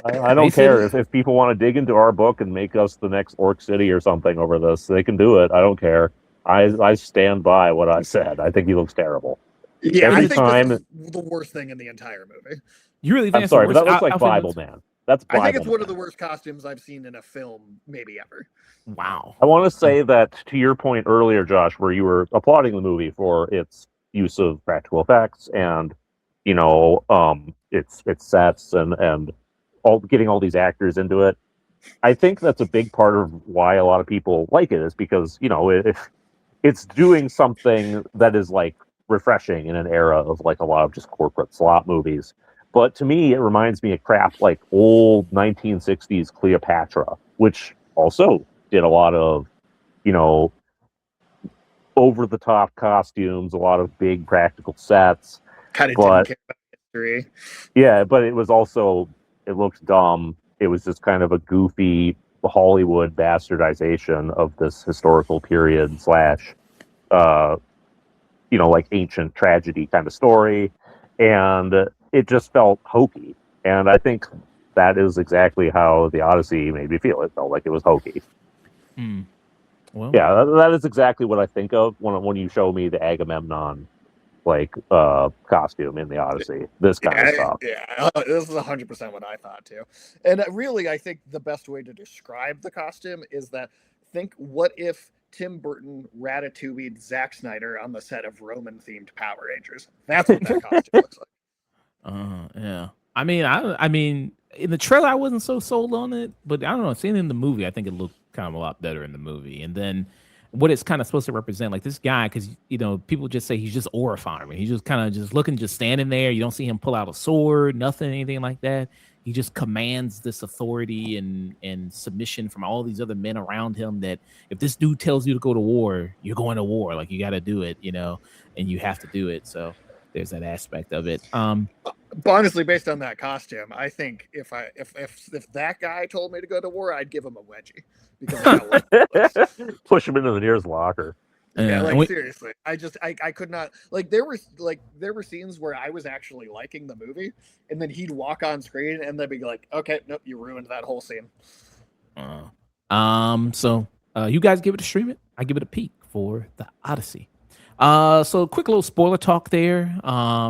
C: I don't care if people want to dig into our book and make us the next Orc City or something over this. They can do it. I don't care. I stand by what I said. I think he looks terrible.
B: Yeah,
C: Every
B: I think
C: time,
B: this is the worst thing in the entire movie.
A: You really think
C: I'm
A: it's
C: sorry,
A: the
C: but
A: worst
C: that looks like
A: outfit
C: Bible Man. That's Bible
B: I think it's
C: Man.
B: one of the worst costumes I've seen in a film, maybe ever.
A: Wow.
C: I want to say that to your point earlier, Josh, where you were applauding the movie for its use of practical effects and its sets and all getting all these actors into it. I think that's a big part of why a lot of people like it is because it's doing something that is like refreshing in an era of like a lot of just corporate slot movies. But to me, it reminds me of crap like old 1960s Cleopatra, which also did a lot of, you know, over the top costumes, a lot of big practical sets.
B: Kind of didn't
C: But
B: care about history.
C: yeah, but it was also, it looked dumb. It was just kind of a goofy Hollywood bastardization of this historical period slash, like ancient tragedy kind of story. And it just felt hokey. And I think that is exactly how the Odyssey made me feel. It felt like it was hokey.
A: Well,
C: Yeah, that is exactly what I think of when you show me the Agamemnon costume in the Odyssey. This kind of stuff.
B: Yeah, this is 100% what I thought too. And really, I think the best way to describe the costume is that what if Tim Burton ratatouille'd Zack Snyder on the set of Roman-themed Power Rangers? That's what that costume looks like.
A: Yeah. I mean, in the trailer, I wasn't so sold on it, but I don't know. Seeing it in the movie, I think it looked kind of a lot better in the movie. And then what it's kind of supposed to represent, like this guy, because people just say he's just aurifying. He's just kind of just looking, just standing there. You don't see him pull out a sword, nothing, anything like that. He just commands this authority and submission from all these other men around him. That if this dude tells you to go to war, you're going to war. Like you got to do it, and you have to do it. So there's that aspect of it.
B: But honestly, based on that costume, I think if that guy told me to go to war, I'd give him a wedgie because
C: push him into the nearest locker.
B: Yeah, seriously, I could not there were scenes where I was actually liking the movie, and then he'd walk on screen and they'd be like, "Okay, nope, you ruined that whole scene."
A: So you guys give it a stream it. I give it a peek for the Odyssey. So quick little spoiler talk there.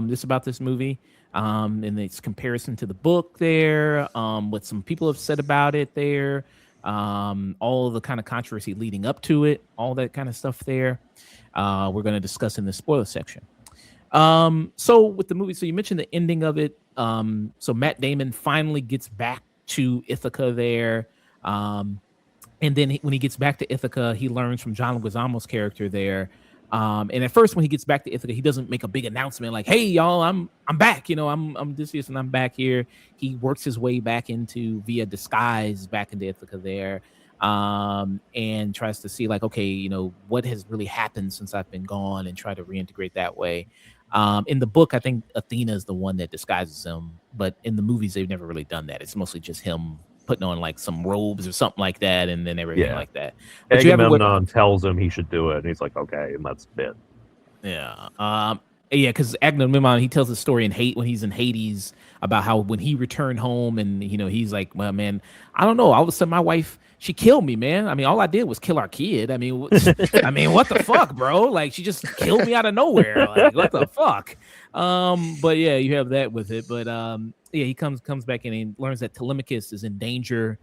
A: Just about this movie. And its comparison to the book there, what some people have said about it there, all of the kind of controversy leading up to it, all that kind of stuff there. We're going to discuss in the spoiler section. So with the movie, so you mentioned the ending of it. So Matt Damon finally gets back to Ithaca there. And then when he gets back to Ithaca, he learns from John Leguizamo's character there And at first, when he gets back to Ithaca, he doesn't make a big announcement like, "Hey, y'all, I'm back. I'm Odysseus and I'm back here." He works his way back into via disguise back into Ithaca there, and tries to see like, okay, what has really happened since I've been gone, and try to reintegrate that way. In the book, I think Athena is the one that disguises him, but in the movies, they've never really done that. It's mostly just him putting on like some robes or something like that, and then everything like that.
C: But Agamemnon tells him he should do it, and he's like, okay, and that's it.
A: Yeah. Because Agamemnon, he tells the story when he's in Hades about how when he returned home, and he's like, well, man, I don't know. All of a sudden, my wife, she killed me, man. I mean, all I did was kill our kid. I mean, what the fuck, bro? Like, she just killed me out of nowhere. Like, what the fuck? But yeah, you have that with it. But he comes back in and learns that Telemachus is in danger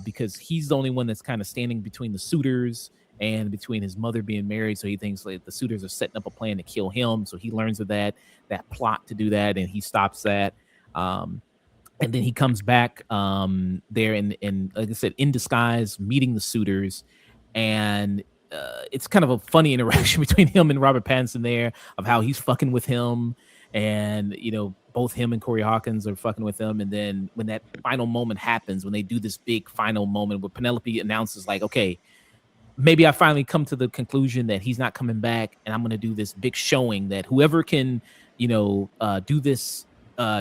A: because he's the only one that's kind of standing between the suitors and between his mother being married. So he thinks like the suitors are setting up a plan to kill him. So he learns of that plot to do that, and he stops that. And then he comes back there in like I said, in disguise, meeting the suitors, and it's kind of a funny interaction between him and Robert Pattinson there of how he's fucking with him, and both him and Corey Hawkins are fucking with him. And then when that final moment happens, when they do this big final moment where Penelope announces like, okay, maybe I finally come to the conclusion that he's not coming back, and I'm going to do this big showing that whoever can, do this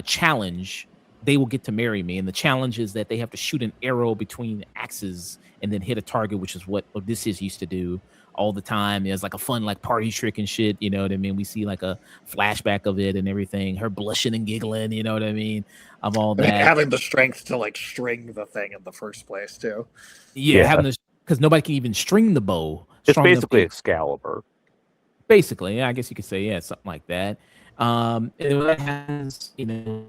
A: challenge, they will get to marry me. And the challenge is that they have to shoot an arrow between axes and then hit a target, which is what Odysseus used to do all the time. It's like a fun like party trick and shit. You know what I mean? We see like a flashback of it and everything. Her blushing and giggling. You know what I mean? Of all that,
B: having the strength to like string the thing in the first place too.
A: Yeah. Having this. Because nobody can even string the bow.
C: It's basically Excalibur.
A: Basically, yeah, I guess you could say, something like that. And that has,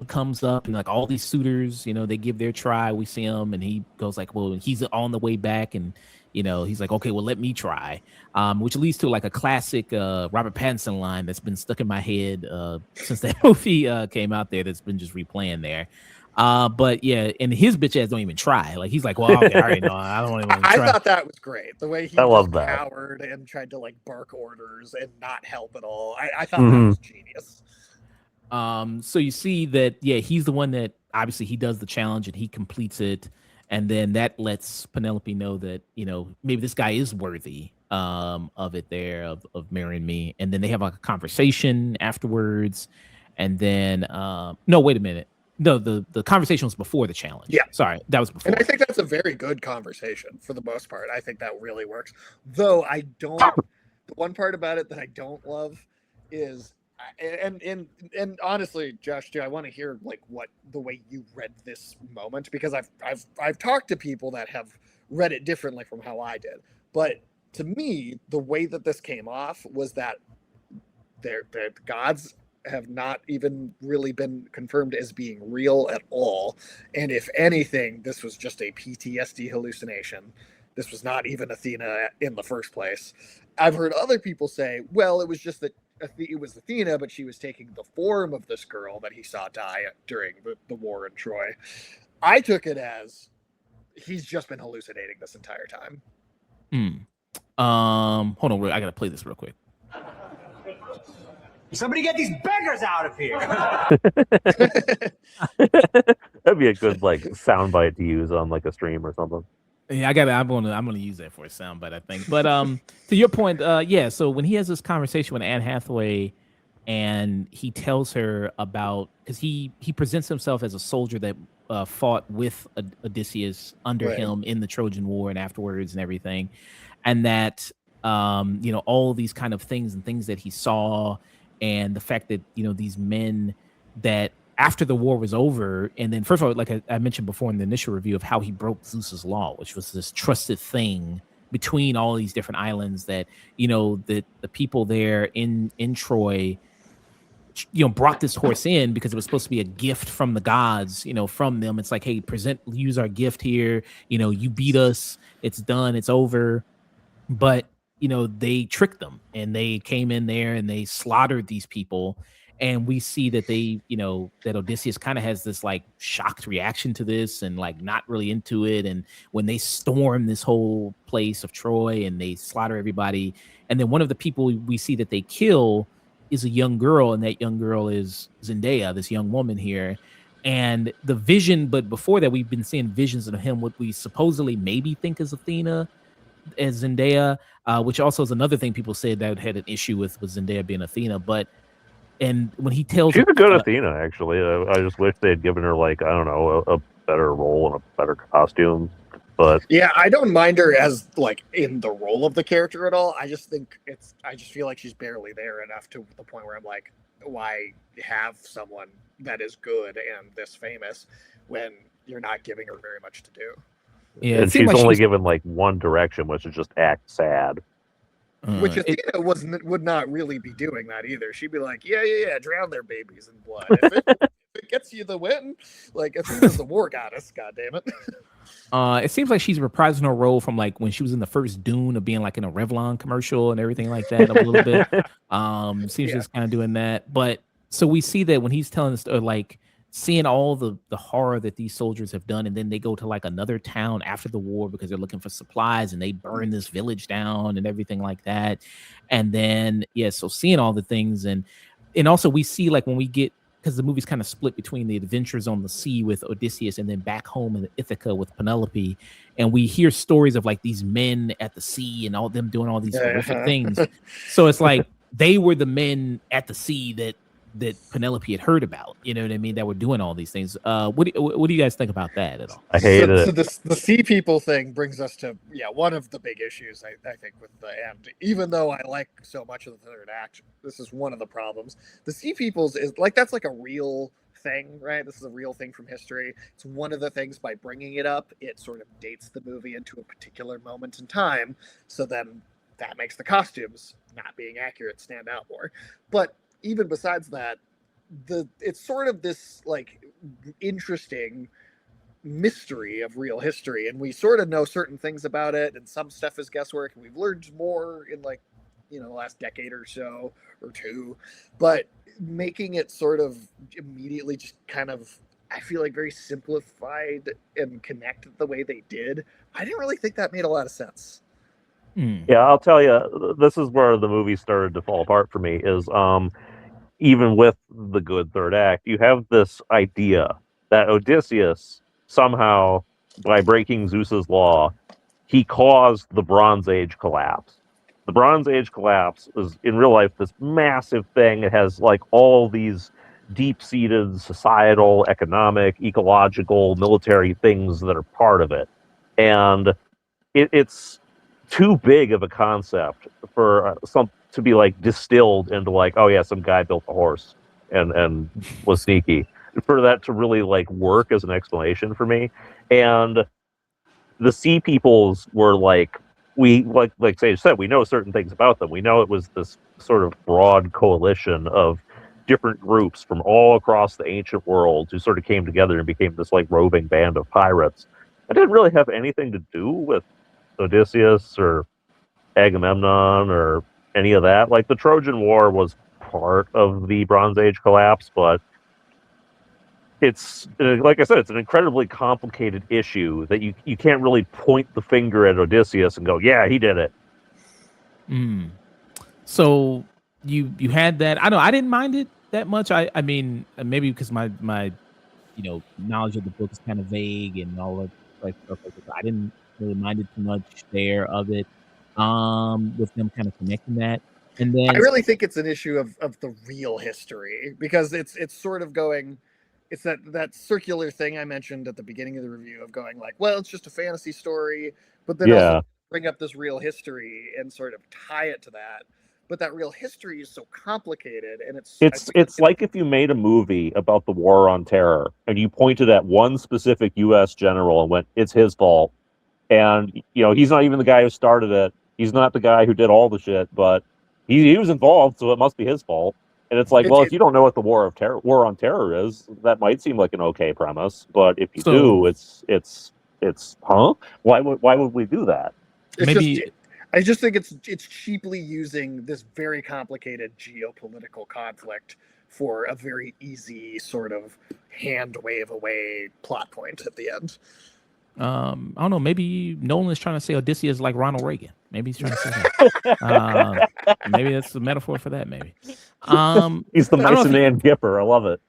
A: comes up, and like all these suitors, they give their try. We see him, and he goes like, well, he's on the way back, and he's like, okay, well, let me try. Which leads to like a classic Robert Pattinson line that's been stuck in my head since that movie came out there. That's been just replaying there. But yeah, and his bitch ass don't even try. Like he's like, well, okay, I already know. I don't even want to try.
B: I thought that was great. The way he just cowered and tried to like bark orders and not help at all. I thought that was genius.
A: So you see that, he's the one that obviously he does the challenge and he completes it, and then that lets Penelope know that maybe this guy is worthy of it there of marrying me. And then they have a conversation afterwards, and then no, wait a minute. No, the conversation was before the challenge.
B: Yeah.
A: Sorry, that was before.
B: And I think that's a very good converation for the most part. I think that really works. Though the one part about it that I don't love is, and honestly, Josh, too, I want to hear like what the way you read this moment, because I've talked to people that have read it differently from how I did. But to me, the way that this came off was that the gods have not even really been confirmed as being real at all. And if anything, this was just a PTSD hallucination. This was not even Athena in the first place. I've heard other people say, well, it was just that it was Athena, but she was taking the form of this girl that he saw die during the war in Troy. I took it as he's just been hallucinating this entire time.
A: Hold on, I gotta play this real quick.
D: Somebody get these beggars out of here.
C: That'd be a good like soundbite to use on like a stream or something.
A: Yeah, I'm gonna use that for a soundbite, I think. But to your point, so when he has this conversation with Anne Hathaway, and he tells her about, because he presents himself as a soldier that fought with Odysseus under him in the Trojan War and afterwards and everything, and that all these kind of things that he saw. And the fact that, these men that after the war was over, and then first of all, like I mentioned before in the initial review of how he broke Zeus's law, which was this trusted thing between all these different islands that, the people there in Troy, brought this horse in because it was supposed to be a gift from the gods, from them. It's like, hey, use our gift here. You beat us. It's done. It's over. But they tricked them, and they came in there and they slaughtered these people. and we see that they, that Odysseus kind of has this like shocked reaction to this and like not really into it. And when they storm this whole place of Troy and they slaughter everybody, and then one of the people we see that they kill is a young girl, and that young girl is Zendaya, this young woman here. And the vision, but before that, we've been seeing visions of him, what we supposedly maybe think is Athena, as Zendaya, which also is another thing people said that had an issue with Zendaya being Athena. But and when he tells
C: she's a good Athena, actually. I just wish they had given her like, I don't know, a better role and a better costume. But
B: yeah, I don't mind her as like in the role of the character at all. I just feel like she's barely there enough to the point where I'm like, why have someone that is good and this famous when you're not giving her very much to do?
A: Yeah,
C: and she's only given like one direction, which is just act sad.
B: Which Athena would not really be doing that either. She'd be like, yeah, drown their babies in blood. If it gets you the win, like Athena's the war goddess, goddammit.
A: It seems like she's reprising her role from like when she was in the first Dune of being like in a Revlon commercial and everything like that a little bit. Seems she's kind of doing that. But so we see that when he's telling us, like seeing all the horror that these soldiers have done, and then they go to like another town after the war because they're looking for supplies, and they burn this village down and everything like that. And then so seeing all the things, and also we see like when we get, because the movie's kind of split between the adventures on the sea with Odysseus and then back home in Ithaca with Penelope, and we hear stories of like these men at the sea and all them doing all these horrific things. So it's like they were the men at the sea that Penelope had heard about, you know what I mean, that were doing all these things. What do you guys think about that at all?
C: I hate it.
B: So the sea people thing brings us to one of the big issues I think with the end. Even though I like so much of the third act, this is one of the problems. The sea peoples is like, that's like a real thing, right? This is a real thing from history. It's one of the things, by bringing it up, it sort of dates the movie into a particular moment in time. So then that makes the costumes not being accurate stand out more. But even besides that, it's sort of this like interesting mystery of real history, and we sort of know certain things about it, and some stuff is guesswork, and we've learned more in like the last decade or so or two. But making it sort of immediately just kind of, I feel like, very simplified and connected the way they did, I didn't really think that made a lot of sense.
C: Yeah, I'll tell you, this is where the movie started to fall apart for me, is even with the good third act, you have this idea that Odysseus somehow, by breaking Zeus's law, he caused the Bronze Age collapse. The Bronze Age collapse is, in real life, this massive thing. It has like all these deep-seated societal, economic, ecological, military things that are part of it. And it's too big of a concept for to be like distilled into like, oh yeah, some guy built a horse and was sneaky, for that to really like work as an explanation for me. And the sea peoples were like, we like Sage said, we know certain things about them. We know it was this sort of broad coalition of different groups from all across the ancient world who sort of came together and became this like roving band of pirates. It didn't really have anything to do with Odysseus or Agamemnon or any of that. Like the Trojan War was part of the Bronze Age collapse, but it's, like I said, it's an incredibly complicated issue that you can't really point the finger at Odysseus and go, yeah, he did it.
A: So you had that. I didn't mind it that much. I mean, maybe because my knowledge of the book is kind of vague and all of like stuff like that. I didn't really mind it too much there of it, with them kind of connecting that. And then
B: I really think it's an issue of the real history, because it's sort of going, it's that circular thing I mentioned at the beginning of the review of going like, well, it's just a fantasy story, but then also bring up this real history and sort of tie it to that. But that real history is so complicated, and it's
C: like if you made a movie about the War on Terror and you pointed at one specific U.S. general and went, it's his fault. And, he's not even the guy who started it. He's not the guy who did all the shit, but he was involved, so it must be his fault. And it's like, well, if you don't know what the War on Terror is, that might seem like an okay premise. But if you do, it's huh? Why would we do that?
B: I just think it's cheaply using this very complicated geopolitical conflict for a very easy sort of hand wave away plot point at the end.
A: I don't know. Maybe Nolan's trying to say Odyssey is like Ronald Reagan. Maybe he's trying to say that. Maybe that's a metaphor for that. Maybe.
C: He's the
A: I don't know
C: Mason
A: if
C: Man Gipper. I love it.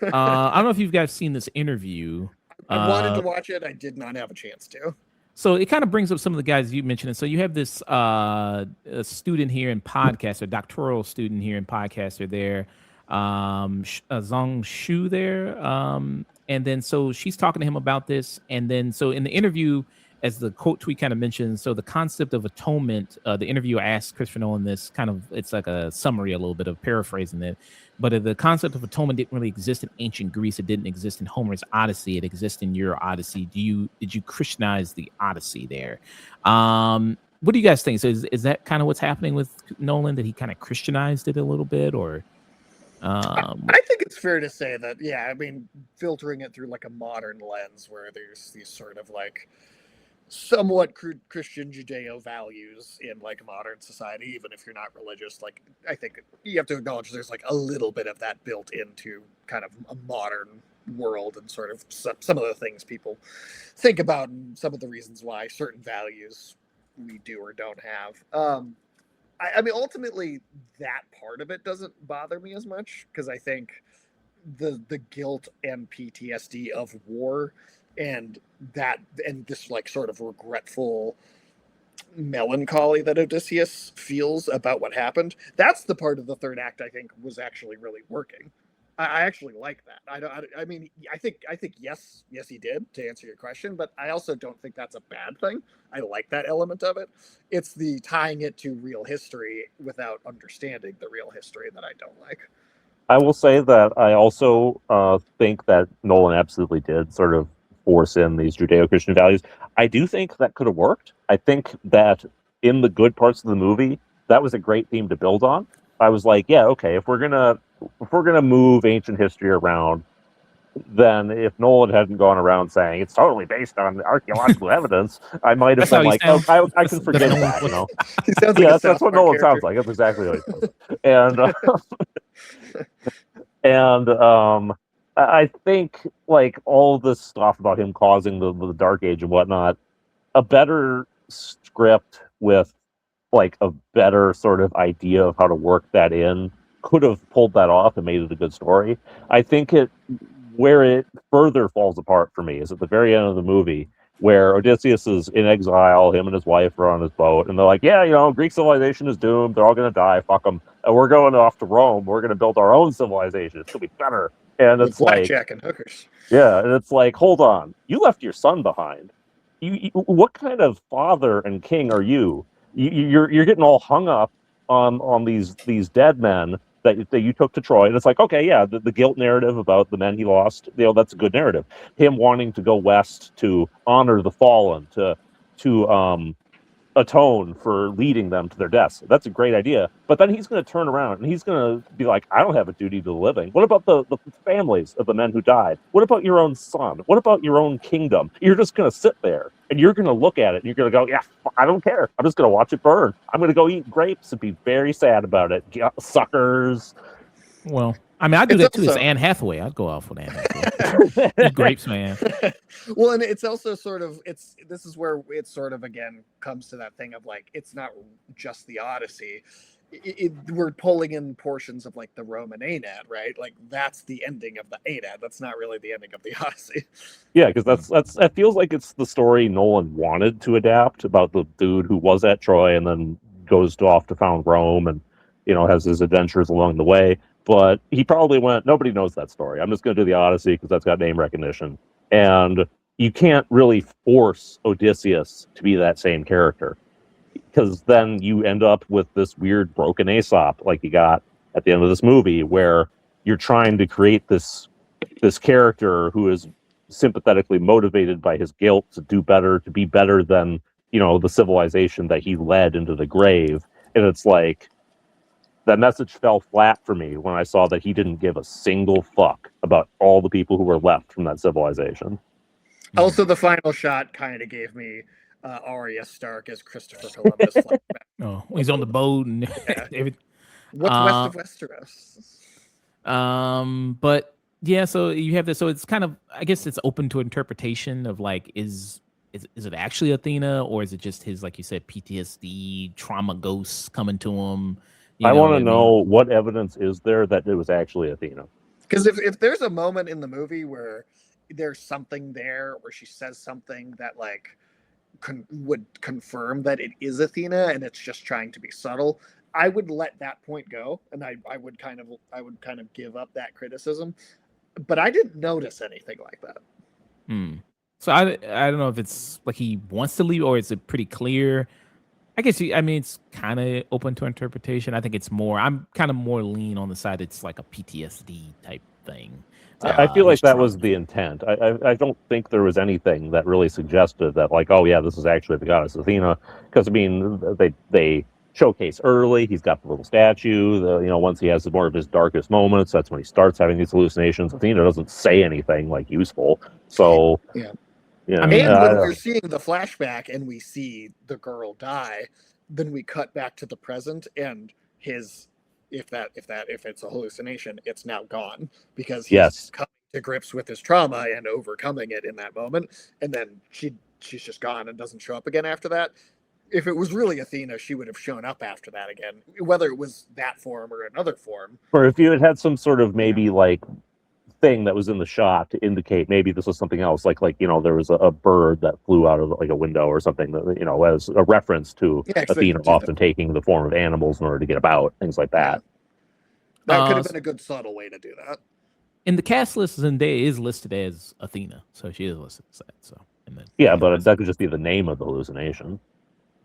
A: I don't know if you guys seen this interview.
B: I wanted to watch it. I did not have a chance to.
A: So it kind of brings up some of the guys you mentioned. And so you have this a student here in podcaster, doctoral student here in podcaster there, Zhang Shu there. And then so she's talking to him about this. And then so in the interview, as the quote tweet kind of mentions, so the concept of atonement, the interviewer asked Christopher Nolan this kind of, it's like a summary, a little bit of paraphrasing it. But the concept of atonement didn't really exist in ancient Greece. It didn't exist in Homer's Odyssey. It exists in your Odyssey. Did you Christianize the Odyssey there? What do you guys think? So is that kind of what's happening with Nolan, that he kind of Christianized it a little bit, or?
B: I think it's fair to say that, yeah, I mean, filtering it through like a modern lens where there's these sort of like somewhat Christian Judeo values in like modern society, even if you're not religious. Like, I think you have to acknowledge there's like a little bit of that built into kind of a modern world and sort of some of the things people think about and some of the reasons why certain values we do or don't have. I mean, ultimately, that part of it doesn't bother me as much because I think the guilt and PTSD of war and this like sort of regretful melancholy that Odysseus feels about what happened, that's the part of the third act I think was actually really working. I actually like that. I mean, I think yes he did, to answer your question, but I also don't think that's a bad thing. I like that element of it. It's the tying it to real history without understanding the real history that I don't like.
C: I will say that I also think that Nolan absolutely did sort of force in these Judeo-Christian values. I do think that could have worked. I think that in the good parts of the movie, that was a great theme to build on. I was like, yeah, okay, if we're gonna move ancient history around, then if Nolan hadn't gone around saying it's totally based on archaeological evidence, I might have been like, oh, I can forget that, you know.
B: He sounds like
C: that's what Nolan sounds like. That's exactly what he sounds. And I think like all this stuff about him causing the Dark Age and whatnot, a better script with like a better sort of idea of how to work that in could have pulled that off and made it a good story. I think where it further falls apart for me is at the very end of the movie, where Odysseus is in exile, him and his wife are on his boat, and they're like, yeah, you know, Greek civilization is doomed, they're all going to die, fuck them, and we're going off to Rome, we're going to build our own civilization, it's going to be better. And it's like,
B: blackjack and hookers.
C: Yeah, and it's like, hold on, you left your son behind. You what kind of father and king are you? You're getting all hung up on these dead men that you took to Troy, and it's like, okay, yeah, the guilt narrative about the men he lost, you know, that's a good narrative. Him wanting to go west to honor the fallen, to atone for leading them to their deaths. That's a great idea. But then he's going to turn around and he's going to be like, I don't have a duty to the living. What about the families of the men who died? What about your own son? What about your own kingdom? You're just going to sit there and you're going to look at it and you're going to go, yeah, I don't care. I'm just going to watch it burn. I'm going to go eat grapes and be very sad about it. Suckers.
A: Well, I mean, I'd do that too. It's Anne Hathaway. I'd go off with Anne Hathaway. Eat grapes, man.
B: Well, and it's also sort of, this is where it sort of, again, comes to that thing of like, it's not just the Odyssey. We're pulling in portions of like the Roman Aeneid, right? Like that's the ending of the Aeneid. That's not really the ending of the Odyssey.
C: Yeah, because that feels like it's the story Nolan wanted to adapt about the dude who was at Troy and then goes off to found Rome and, you know, has his adventures along the way. But he probably went, nobody knows that story. I'm just going to do the Odyssey because that's got name recognition. And you can't really force Odysseus to be that same character, because then you end up with this weird broken Aesop like you got at the end of this movie, where you're trying to create this character who is sympathetically motivated by his guilt to do better, to be better than, you know, the civilization that he led into the grave. And it's like, that message fell flat for me when I saw that he didn't give a single fuck about all the people who were left from that civilization.
B: Also, the final shot kind of gave me Arya Stark as Christopher Columbus.
A: Oh, he's on the boat and
B: Yeah.
A: everything.
B: What's west of Westeros?
A: But yeah, so you have this. So it's kind of, I guess it's open to interpretation of like, is it actually Athena, or is it just his, like you said, PTSD trauma ghosts coming to him? You
C: I
A: know
C: want
A: what
C: to
A: I mean?
C: know what evidence is there that it was actually Athena.
B: Because if there's a moment in the movie where there's something there where she says something that like would confirm that it is Athena and it's just trying to be subtle, I would let that point go, and I would kind of give up that criticism. But I didn't notice anything like that.
A: So I don't know if it's like he wants to leave, or is it pretty clear? I guess I mean it's kind of open to interpretation. I think it's more. I'm kind of more lean on the side. It's like a PTSD type thing.
C: I feel
A: His
C: like that
A: trauma.
C: was the intent. I don't think there was anything that really suggested that, like, oh yeah, this is actually the goddess Athena. Because I mean, they showcase early. He's got the little statue. Once he has more of his darkest moments, that's when he starts having these hallucinations. Athena doesn't say anything like useful. So
B: Yeah.
C: you know,
B: And when we're seeing the flashback and we see the girl die, then we cut back to the present, and his if it's a hallucination, it's now gone because he's
C: yes,
B: coming to grips with his trauma and overcoming it in that moment, and then she's just gone and doesn't show up again after that. If it was really Athena, she would have shown up after that again, whether it was that form or another form.
C: or if you had some sort of maybe like thing that was in the shot to indicate maybe this was something else, like there was a bird that flew out of like a window or something that as a reference to Athena often taking the form of animals in order to get about, things like that.
B: That could have been a good subtle way to do that.
A: In the cast list, Zendaya is listed as Athena, so she is listed as that. So
C: yeah, but that could just be the name of the hallucination.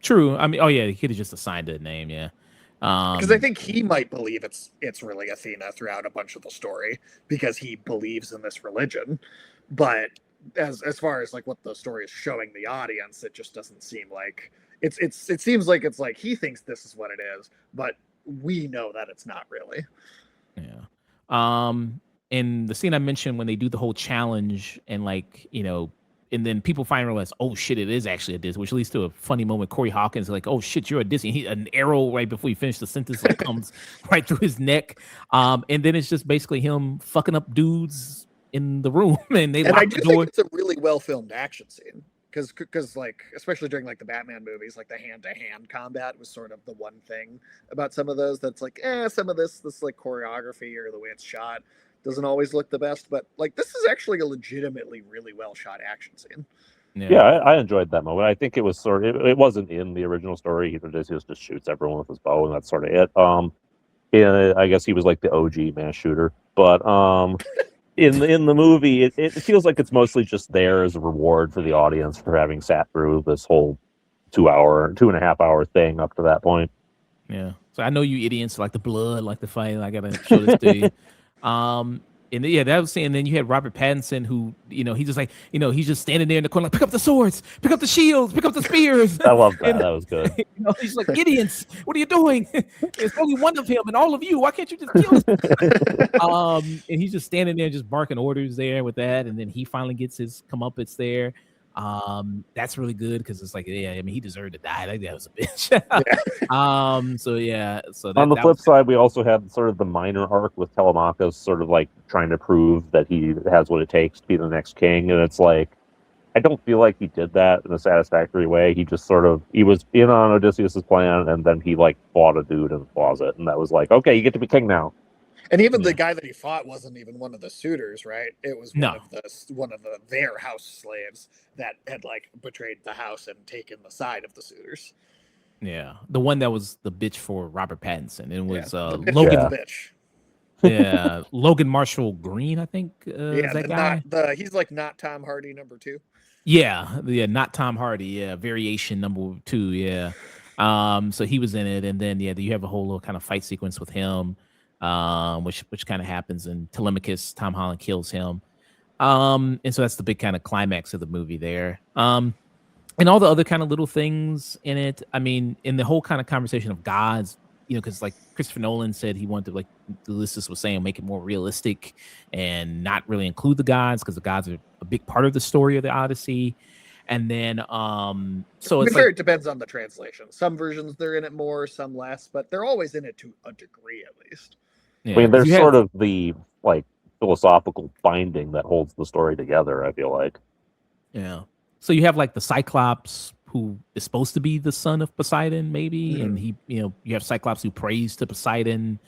A: True. I mean, oh yeah, he could have just assigned it a name. Yeah.
B: Because I think he might believe it's really Athena throughout a bunch of the story because he believes in this religion, but as far as like what the story is showing the audience, it just doesn't seem like it seems like it's like he thinks this is what it is, but we know that it's not really.
A: Yeah. In the scene I mentioned when they do the whole challenge and like and then people finally realize, oh shit, it is actually a Disney, which leads to a funny moment. Corey Hawkins like, oh shit, you're a Disney. An arrow right before he finished the sentence like, comes right through his neck. And then it's just basically him fucking up dudes in the room, and they lock the door.
B: Think it's a really well filmed action scene because like especially during like the Batman movies, like the hand-to-hand combat was sort of the one thing about some of those that's like some of this like choreography or the way it's shot doesn't always look the best, but like this is actually a legitimately really well shot action scene.
C: Yeah, I enjoyed that moment. I think it was it wasn't in the original story. Odysseus just shoots everyone with his bow, and that's sort of it. I guess he was like the OG mass shooter, but in the movie, it feels like it's mostly just there as a reward for the audience for having sat through this whole 2.5 hour thing up to that point.
A: Yeah. So I know you idiots like the blood, like the fight. I gotta show this to you. And yeah, that was saying. And then you had Robert Pattinson, who he's just like he's just standing there in the corner, like pick up the swords, pick up the shields, pick up the spears.
C: I love that. That was good.
A: He's like, idiots, what are you doing? There's only one of him and all of you. Why can't you just kill us? And he's just standing there, just barking orders there with that. And then he finally gets his comeuppance there. That's really good because it's like, yeah, I mean, he deserved to die. Like, that was a bitch. So yeah. So
C: on the flip side, we also had sort of the minor arc with Telemachus, sort of like trying to prove that he has what it takes to be the next king, and it's like, I don't feel like he did that in a satisfactory way. He just he was in on Odysseus's plan, and then he like fought a dude in the closet, and that was like, okay, you get to be king now.
B: And even the guy that he fought wasn't even one of the suitors, right? It was one of their house slaves that had like betrayed the house and taken the side of the suitors.
A: Yeah, the one that was the bitch for Robert Pattinson. It was
B: Logan. The bitch.
A: Yeah, Logan Marshall Green, I think. Is that guy?
B: He's like not Tom Hardy number 2.
A: Yeah, not Tom Hardy. Yeah, variation number 2. Yeah. So he was in it, and then you have a whole little kind of fight sequence with him. Which kind of happens, and Telemachus, Tom Holland kills him. And so that's the big kind of climax of the movie there. And all the other kind of little things in it. I mean, in the whole kind of conversation of gods, because like Christopher Nolan said he wanted to, like Ulyssey was saying, make it more realistic and not really include the gods because the gods are a big part of the story of the Odyssey. And then, so it's
B: it depends on the translation. Some versions they're in it more, some less, but they're always in it to a degree at least.
A: Yeah,
C: I mean,
A: 'cause
C: there's
A: you have
C: sort of the like philosophical binding that holds the story together, I feel like.
A: yeah. So you have like the Cyclops who is supposed to be the son of Poseidon, maybe, and
B: Mhm.
A: he, you have Cyclops who prays to Poseidon,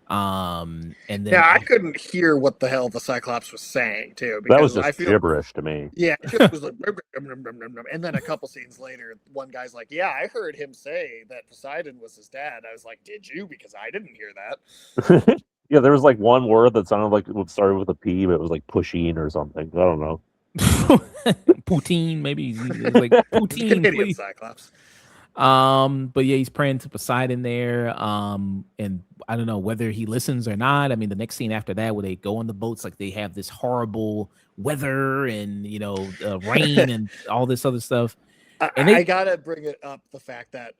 A: and then
B: Yeah, I couldn't hear what the hell the Cyclops was saying too,
C: That was
B: because I
C: just
B: feel
C: gibberish to me.
B: yeah, it just was like, and then a couple scenes later, one guy's like, "Yeah, I heard him say that Poseidon was his dad." I was like, "Did you?" Because I didn't hear that.
C: Yeah, there was like one word that sounded like it would start with a P, but it was like pusheen or something. I don't know.
A: Poutine, maybe he's like
B: It's
A: Poutine,
B: Canadian
A: please.
B: Cyclops.
A: But yeah, he's praying to Poseidon there. And I don't know whether he listens or not. I mean, the next scene after that, where they go on the boats, like they have this horrible weather and rain and all this other stuff. And
B: I
A: they
B: gotta bring it up the fact that,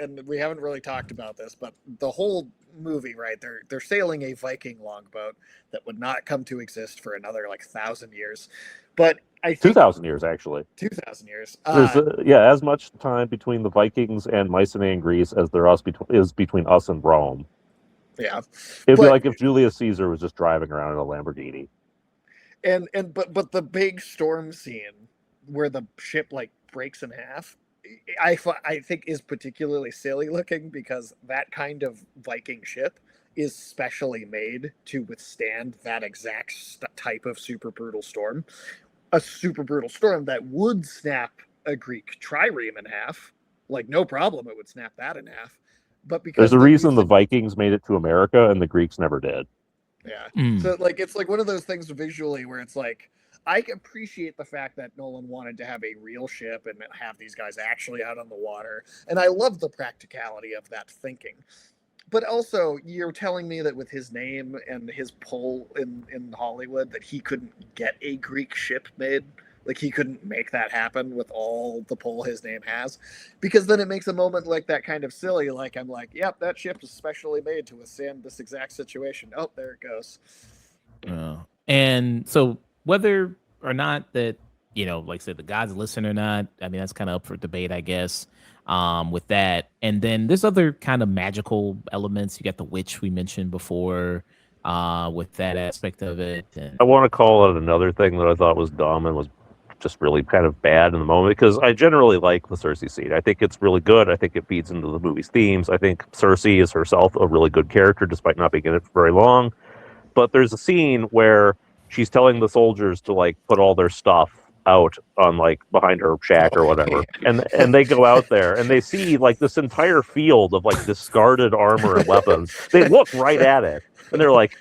B: and we haven't really talked about this, but the whole movie, right? They're sailing a Viking longboat that would not come to exist for another like 1,000 years, but I think
C: 2,000 years, actually.
B: 2,000 years.
C: There's as much time between the Vikings and Mycenaean Greece as there is between us and Rome.
B: Yeah,
C: It'd be
B: but
C: like if Julius Caesar was just driving around in a Lamborghini.
B: but the big storm scene where the ship like breaks in half, I think is particularly silly looking because that kind of Viking ship is specially made to withstand that exact type of super brutal storm. A super brutal storm that would snap a Greek trireme in half, like no problem, it would snap that in half. But
C: There's
B: because
C: a
B: they're
C: reason the
B: using
C: Vikings made it to America and the Greeks never did.
B: yeah.
A: Mm.
B: So like it's like one of those things visually where it's like I appreciate the fact that Nolan wanted to have a real ship and have these guys actually out on the water. And I love the practicality of that thinking. But also, you're telling me that with his name and his pull in Hollywood, that he couldn't get a Greek ship made. Like he couldn't make that happen with all the pull his name has, because then it makes a moment like that kind of silly. Like I'm like, yep, that ship is specially made to withstand this exact situation. Oh, there it goes.
A: and so whether or not that like I said, the gods listen or not, I mean that's kind of up for debate, I guess. With that, and then there's other kind of magical elements. You got the witch we mentioned before, with that aspect of it. And
C: I want to call it another thing that I thought was dumb and was just really kind of bad in the moment, because I generally like the Cersei scene. I think it's really good. I think it feeds into the movie's themes. I think Cersei is herself a really good character, despite not being in it for very long. But there's a scene where she's telling the soldiers to like put all their stuff out on like behind her shack or whatever, and they go out there and they see like this entire field of like discarded armor and weapons. They look right at it and they're like,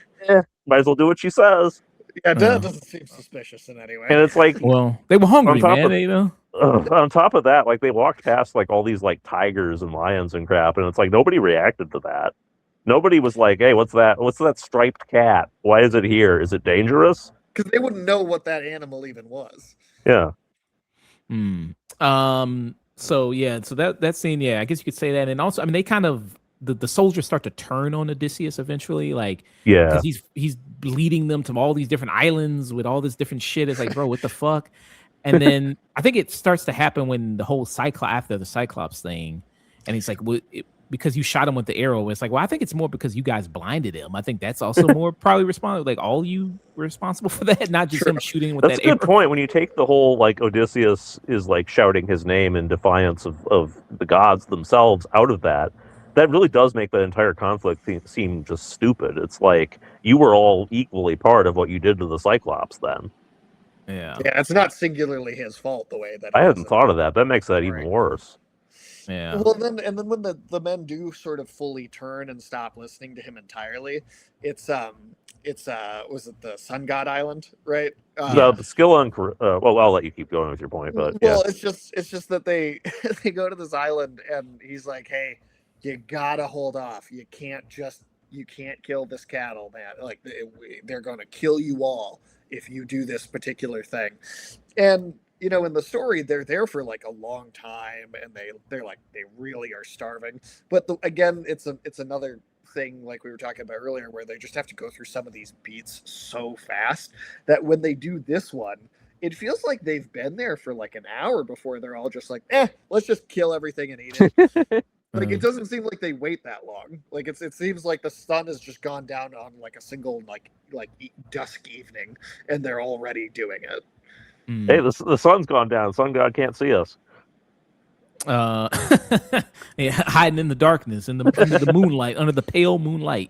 C: might as well do what she says.
B: Yeah, that doesn't seem suspicious in any way.
C: And it's like,
A: well, they were
C: on
A: hungry,
C: top
A: man.
C: of on top of that, like they walked past like all these like tigers and lions and crap, and it's like nobody reacted to that. Nobody was like, "Hey, what's that? What's that striped cat? Why is it here? Is it dangerous?"
B: Because they wouldn't know what that animal even was.
C: Yeah.
A: So yeah, so that scene, yeah, I guess you could say that. And also, I mean, they kind of the soldiers start to turn on Odysseus eventually, like
C: Yeah.
A: because he's leading them to all these different islands with all this different shit. It's like, bro, what the fuck? And then I think it starts to happen when the whole after the Cyclops thing, and he's like, because you shot him with the arrow. It's like, well, I think it's more because you guys blinded him. I think that's also more probably responsible. Like all you were responsible for that, not just him shooting with
C: That's
A: that
C: a good
A: arrow.
C: point. When you take the whole like Odysseus is like shouting his name in defiance of the gods themselves out of that, that really does make that entire conflict seem just stupid. It's like you were all equally part of what you did to the Cyclops then.
A: Yeah.
B: Yeah, it's not singularly his fault the way that
C: I hadn't thought of that. That makes that even worse.
A: Yeah.
B: Well, then when the men do sort of fully turn and stop listening to him entirely, it's was it the Sun God Island, right?
C: The skill on well, I'll let you keep going with your point, but
B: well, it's just that they they go to this island and he's like, hey, you gotta hold off. You can't kill this cattle, man. Like they're gonna kill you all if you do this particular thing. And in the story, they're there for like a long time, and they're like they really are starving. But again, it's another thing like we were talking about earlier, where they just have to go through some of these beats so fast that when they do this one, it feels like they've been there for like an hour before they're all just like, let's just kill everything and eat it. Like, it doesn't seem like they wait that long. Like, it seems like the sun has just gone down on like a single dusk evening, and they're already doing it.
C: Hey, the sun's gone down. Sun God can't see us.
A: Yeah, hiding in the darkness, under the moonlight, under the pale moonlight,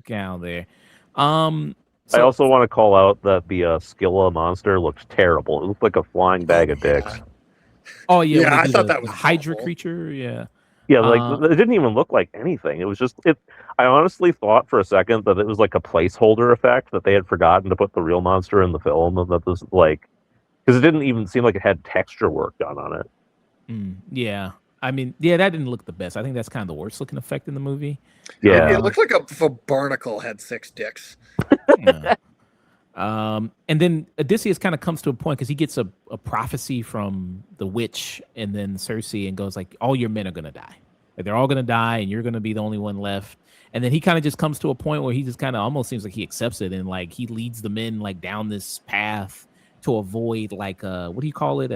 A: down there.
C: I also want to call out that the Skilla monster looked terrible. It looked like a flying bag of dicks.
A: Oh yeah,
B: I thought that was
A: Hydra
B: awful.
A: creature. Yeah,
C: like it didn't even look like anything. It was just it. I honestly thought for a second that it was like a placeholder effect, that they had forgotten to put the real monster in the film, and that this because it didn't even seem like it had texture work done on it.
A: Yeah. I mean, that didn't look the best. I think that's kind of the worst looking effect in the movie.
C: Yeah,
B: it looked like a barnacle had 6 dicks.
A: Yeah. And then Odysseus kind of comes to a point because he gets a prophecy from the witch and then Cersei, and goes like, all your men are gonna die. Like, they're all gonna die, and you're gonna be the only one left. And then he kind of just comes to a point where he just kind of almost seems like he accepts it, and like he leads the men like down this path to avoid like what do you call it,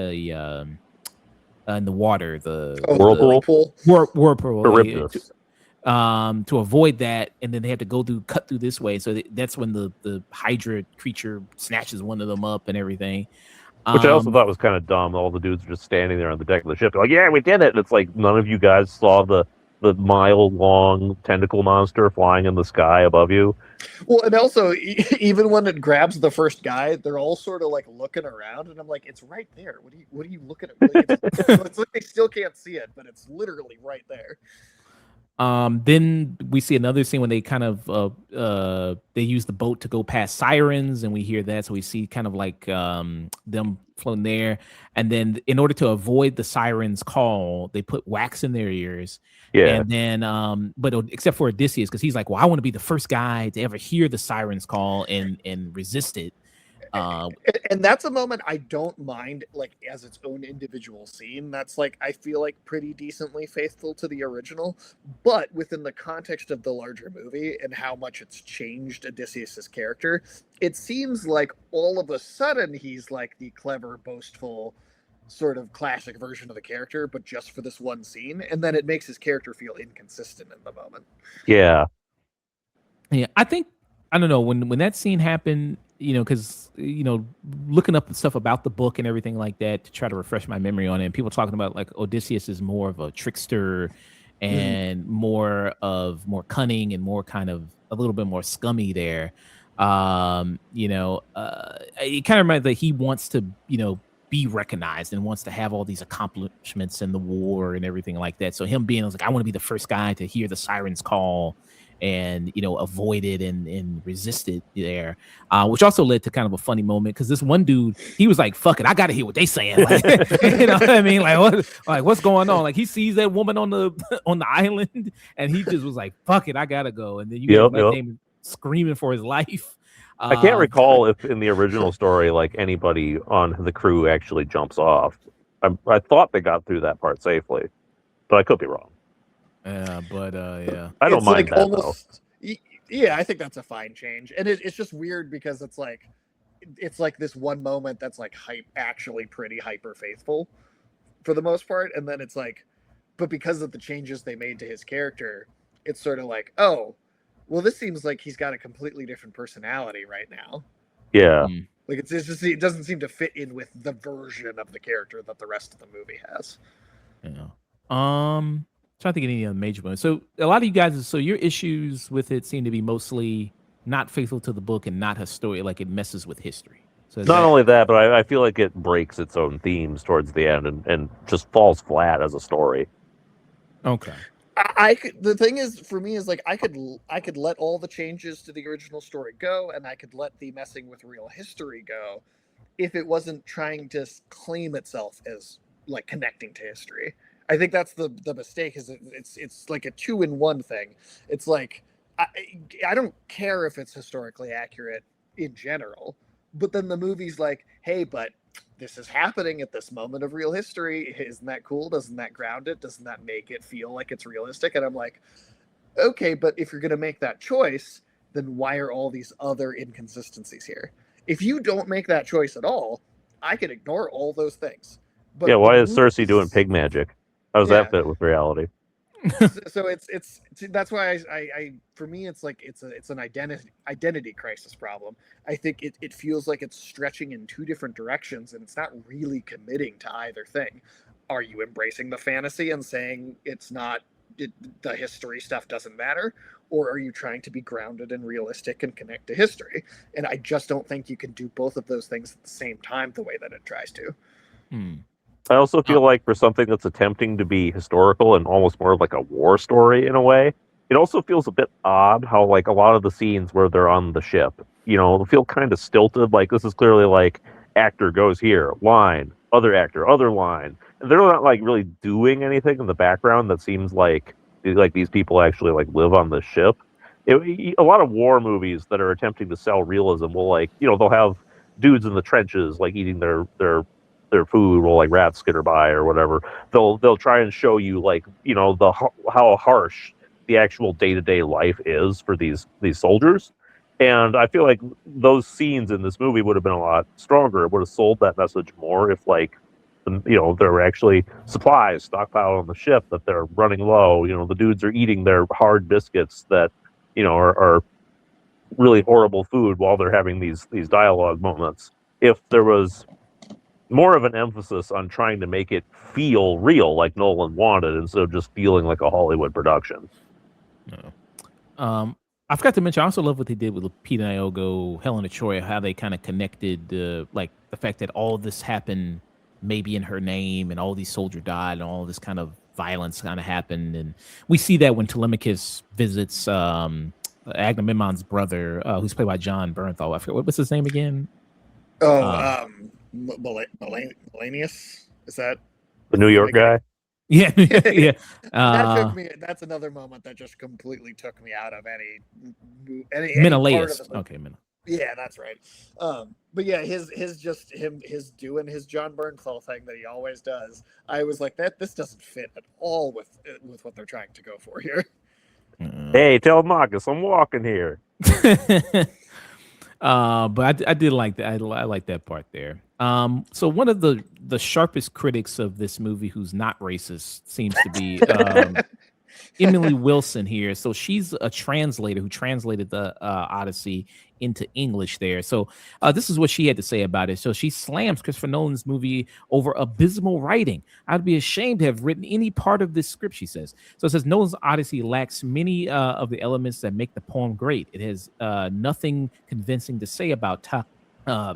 A: in the water, the
C: whirlpool,
A: whirlpool, to avoid that, and then they have to cut through this way. So that's when the Hydra creature snatches one of them up and everything.
C: Which I also thought was kind of dumb. All the dudes are just standing there on the deck of the ship. They're like, yeah, we did it. And it's like, none of you guys saw the mile-long tentacle monster flying in the sky above you.
B: Well, and also, even when it grabs the first guy, they're all sort of like looking around, and I'm like, it's right there. What are you looking at? Like, it's like they still can't see it, but it's literally right there.
A: Then we see another scene when they kind of they use the boat to go past sirens, and we hear that, so we see kind of like them floating there. And then in order to avoid the sirens call, they put wax in their ears.
C: Yeah.
A: And then but except for Odysseus, because he's like, well, I want to be the first guy to ever hear the sirens call and resist it.
B: And that's a moment I don't mind, like, as its own individual scene. That's like, I feel like pretty decently faithful to the original, but within the context of the larger movie and how much it's changed Odysseus's character, it seems like all of a sudden he's like the clever, boastful, sort of classic version of the character, but just for this one scene, and then it makes his character feel inconsistent in the moment.
A: Yeah, I think, I don't know, when that scene happened, because looking up stuff about the book and everything like that to try to refresh my memory on it, and people talking about like Odysseus is more of a trickster and more cunning and more kind of a little bit more scummy there. It kind of reminds that he wants to be recognized and wants to have all these accomplishments in the war and everything like that. So him being like, I want to be the first guy to hear the sirens call and avoid it and resist it there, which also led to kind of a funny moment, because this one dude, he was like, fuck it, I gotta hear what they saying. Like, you know what I mean? Like what's going on? Like, he sees that woman on the island, and he just was like, fuck it, I gotta go. And then you hear him screaming for his life.
C: I can't recall if in the original story, like, anybody on the crew actually jumps off. I thought they got through that part safely, but I could be wrong.
A: Yeah, but yeah,
C: I don't mind that though.
B: Yeah, I think that's a fine change, and it's just weird because it's like this one moment that's like actually pretty hyper faithful for the most part, and then it's like, but because of the changes they made to his character, it's sort of like, oh, well, this seems like he's got a completely different personality right now.
C: Yeah,
B: like it doesn't seem to fit in with the version of the character that the rest of the movie has.
A: Yeah. Trying to think of any other major ones. So a lot of you guys, so your issues with it seem to be mostly not faithful to the book and not historical, like it messes with history. So
C: not only that, but I feel like it breaks its own themes towards the end and just falls flat as a story.
A: Okay.
B: The thing is, for me, is like I could let all the changes to the original story go, and I could let the messing with real history go, if it wasn't trying to claim itself as like connecting to history. I think that's the mistake. Is it's like a 2-in-1 thing. It's like I don't care if it's historically accurate in general, but then the movie's like, hey, but this is happening at this moment of real history. Isn't that cool? Doesn't that ground it? Doesn't that make it feel like it's realistic? And I'm like, okay, but if you're going to make that choice, then why are all these other inconsistencies here? If you don't make that choice at all, I can ignore all those things.
C: But yeah, why is Cersei doing pig magic? How does
B: Yeah.
C: that fit with reality?
B: So it's that's why I for me it's like it's an identity crisis problem. I think it feels like it's stretching in two different directions and it's not really committing to either thing. Are you embracing the fantasy and saying it's not the history stuff doesn't matter, or are you trying to be grounded and realistic and connect to history? And I just don't think you can do both of those things at the same time the way that it tries to.
C: I also feel like for something that's attempting to be historical and almost more like a war story in a way, it also feels a bit odd how like a lot of the scenes where they're on the ship, feel kind of stilted. Like this is clearly like actor goes here, line, other actor, other line, and they're not like really doing anything in the background that seems like these people actually like live on the ship. A lot of war movies that are attempting to sell realism will like they'll have dudes in the trenches like eating their food while like rats skitter by or whatever. They'll try and show you like how harsh the actual day-to-day life is for these soldiers. And I feel like those scenes in this movie would have been a lot stronger. It would have sold that message more if like there were actually supplies stockpiled on the ship, that they're running low. The dudes are eating their hard biscuits that are really horrible food while they're having these dialogue moments. If there was more of an emphasis on trying to make it feel real like Nolan wanted instead of just feeling like a Hollywood production.
A: I forgot to mention, I also love what they did with Lupita Nyong'o, Helena Troy, how they kind of connected, like the fact that all of this happened maybe in her name and all these soldiers died and all this kind of violence kind of happened. And we see that when Telemachus visits Agamemnon's brother, who's played by John Bernthal. I forget, what's his name again?
B: Melanius, is that
C: the New York guy?
A: Yeah, yeah.
B: That took me. That's another moment that just completely took me out of any
A: Menelaus.
B: Part of
A: Okay,
B: yeah, that's right. But yeah, his doing his John Bernthal thing that he always does. I was like, this doesn't fit at all with what they're trying to go for here.
C: Hey, tell Marcus I'm walking here.
A: But I did like that. I like that part there. So one of the sharpest critics of this movie, who's not racist, seems to be Emily Wilson here. So she's a translator who translated the Odyssey into English there. So this is what she had to say about it. So she slams Christopher Nolan's movie over abysmal writing. I'd be ashamed to have written any part of this script, she says. So it says Nolan's Odyssey lacks many of the elements that make the poem great. It has nothing convincing to say about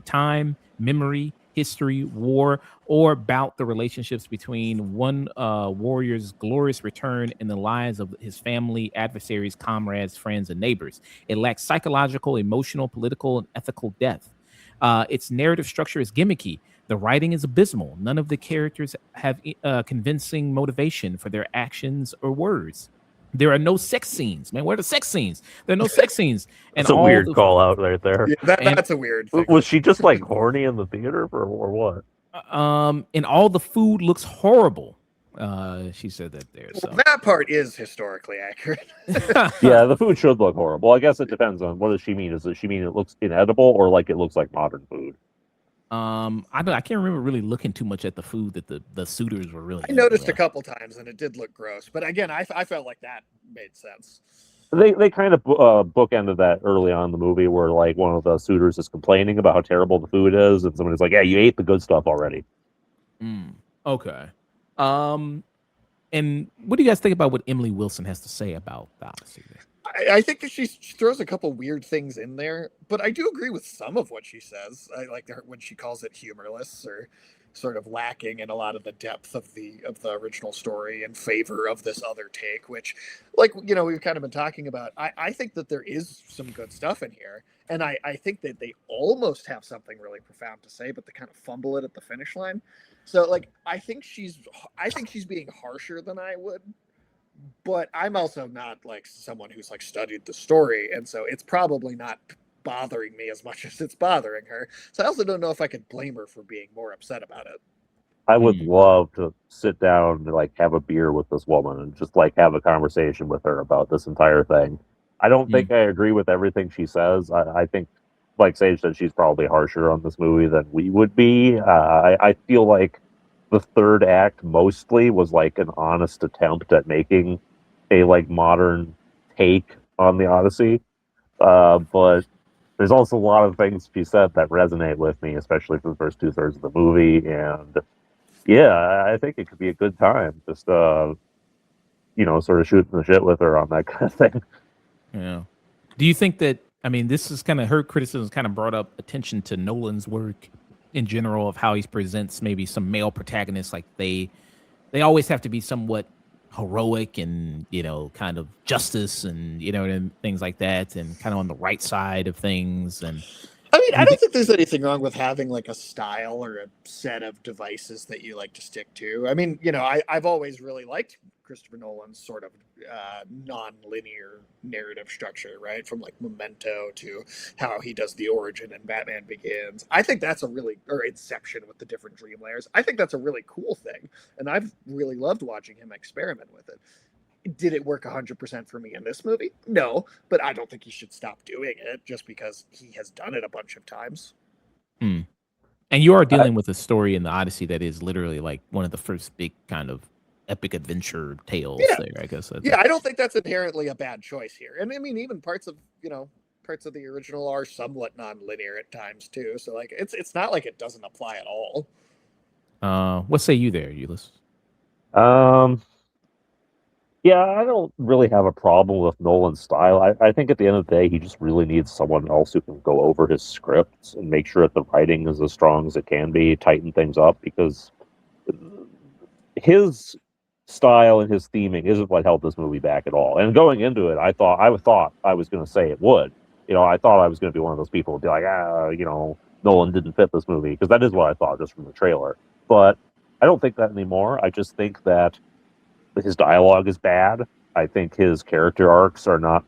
A: time, memory, history, war, or about the relationships between one warrior's glorious return in the lives of his family, adversaries, comrades, friends, and neighbors. It lacks psychological, emotional, political, and ethical depth. Its narrative structure is gimmicky. The writing is abysmal. None of the characters have convincing motivation for their actions or words. There are no sex scenes, man. Where are the sex scenes? There are no sex scenes.
C: And that's a weird call out right there.
B: Yeah, that's a weird thing.
C: Was she just like horny in the theater or what?
A: And all the food looks horrible. She said that there. So
B: that part is historically accurate.
C: Yeah, the food should look horrible. I guess it depends on what does she mean. Does she mean it looks inedible or like it looks like modern food?
A: I can't remember really looking too much at the food that the suitors were really.
B: I noticed a couple times and it did look gross, but again, I felt like that made sense.
C: They kind of bookended that early on in the movie where like one of the suitors is complaining about how terrible the food is, and somebody's like, "Yeah, you ate the good stuff already."
A: Okay. And what do you guys think about what Emily Wilson has to say about the Odyssey?
B: I think that she throws a couple weird things in there, but I do agree with some of what she says. I like when she calls it humorless or sort of lacking in a lot of the depth of the original story in favor of this other take, which, like, we've kind of been talking about. I think that there is some good stuff in here, and I think that they almost have something really profound to say, but they kind of fumble it at the finish line. So, like, I think she's being harsher than I would. But I'm also not like someone who's like studied the story, and so it's probably not bothering me as much as it's bothering her. So I also don't know if I could blame her for being more upset about it.
C: I would love to sit down and like have a beer with this woman and just like have a conversation with her about this entire thing. I don't think I agree with everything she says. I think, like Sage said, she's probably harsher on this movie than we would be. I feel like the third act mostly was like an honest attempt at making a like modern take on the Odyssey. But there's also a lot of things she said that resonate with me, especially for the first 2/3 of the movie. And yeah, I think it could be a good time. Just sort of shooting the shit with her on that kind of thing.
A: Yeah. Do you think that, I mean, this is kind of her criticism kind of brought up attention to Nolan's work in general of how he presents maybe some male protagonists, like they always have to be somewhat heroic and, kind of justice and, and things like that, and kind of on the right side of things. And
B: I mean, I don't think there's anything wrong with having like a style or a set of devices that you like to stick to. I mean, I've always really liked Christopher Nolan's sort of non-linear narrative structure, right? From like Memento to how he does the origin in Batman Begins. I think that's or Inception with the different dream layers. I think that's a really cool thing. And I've really loved watching him experiment with it. Did it work 100% for me in this movie? No, but I don't think he should stop doing it just because he has done it a bunch of times.
A: And you are dealing with a story in the Odyssey that is literally like one of the first big kind of epic adventure tales there, I guess.
B: Yeah, I don't think that's inherently a bad choice here. And I mean, even parts of the original are somewhat non-linear at times too. So like it's not like it doesn't apply at all.
A: What say you there, Ulyss?
C: Yeah, I don't really have a problem with Nolan's style. I think at the end of the day, he just really needs someone else who can go over his scripts and make sure that the writing is as strong as it can be, tighten things up, because his style and his theming isn't what held this movie back at all. And going into it, I thought I was going to say it would. I thought I was going to be one of those people who'd be like, Nolan didn't fit this movie, because that is what I thought just from the trailer. But I don't think that anymore. I just think that his dialogue is bad. I think his character arcs are not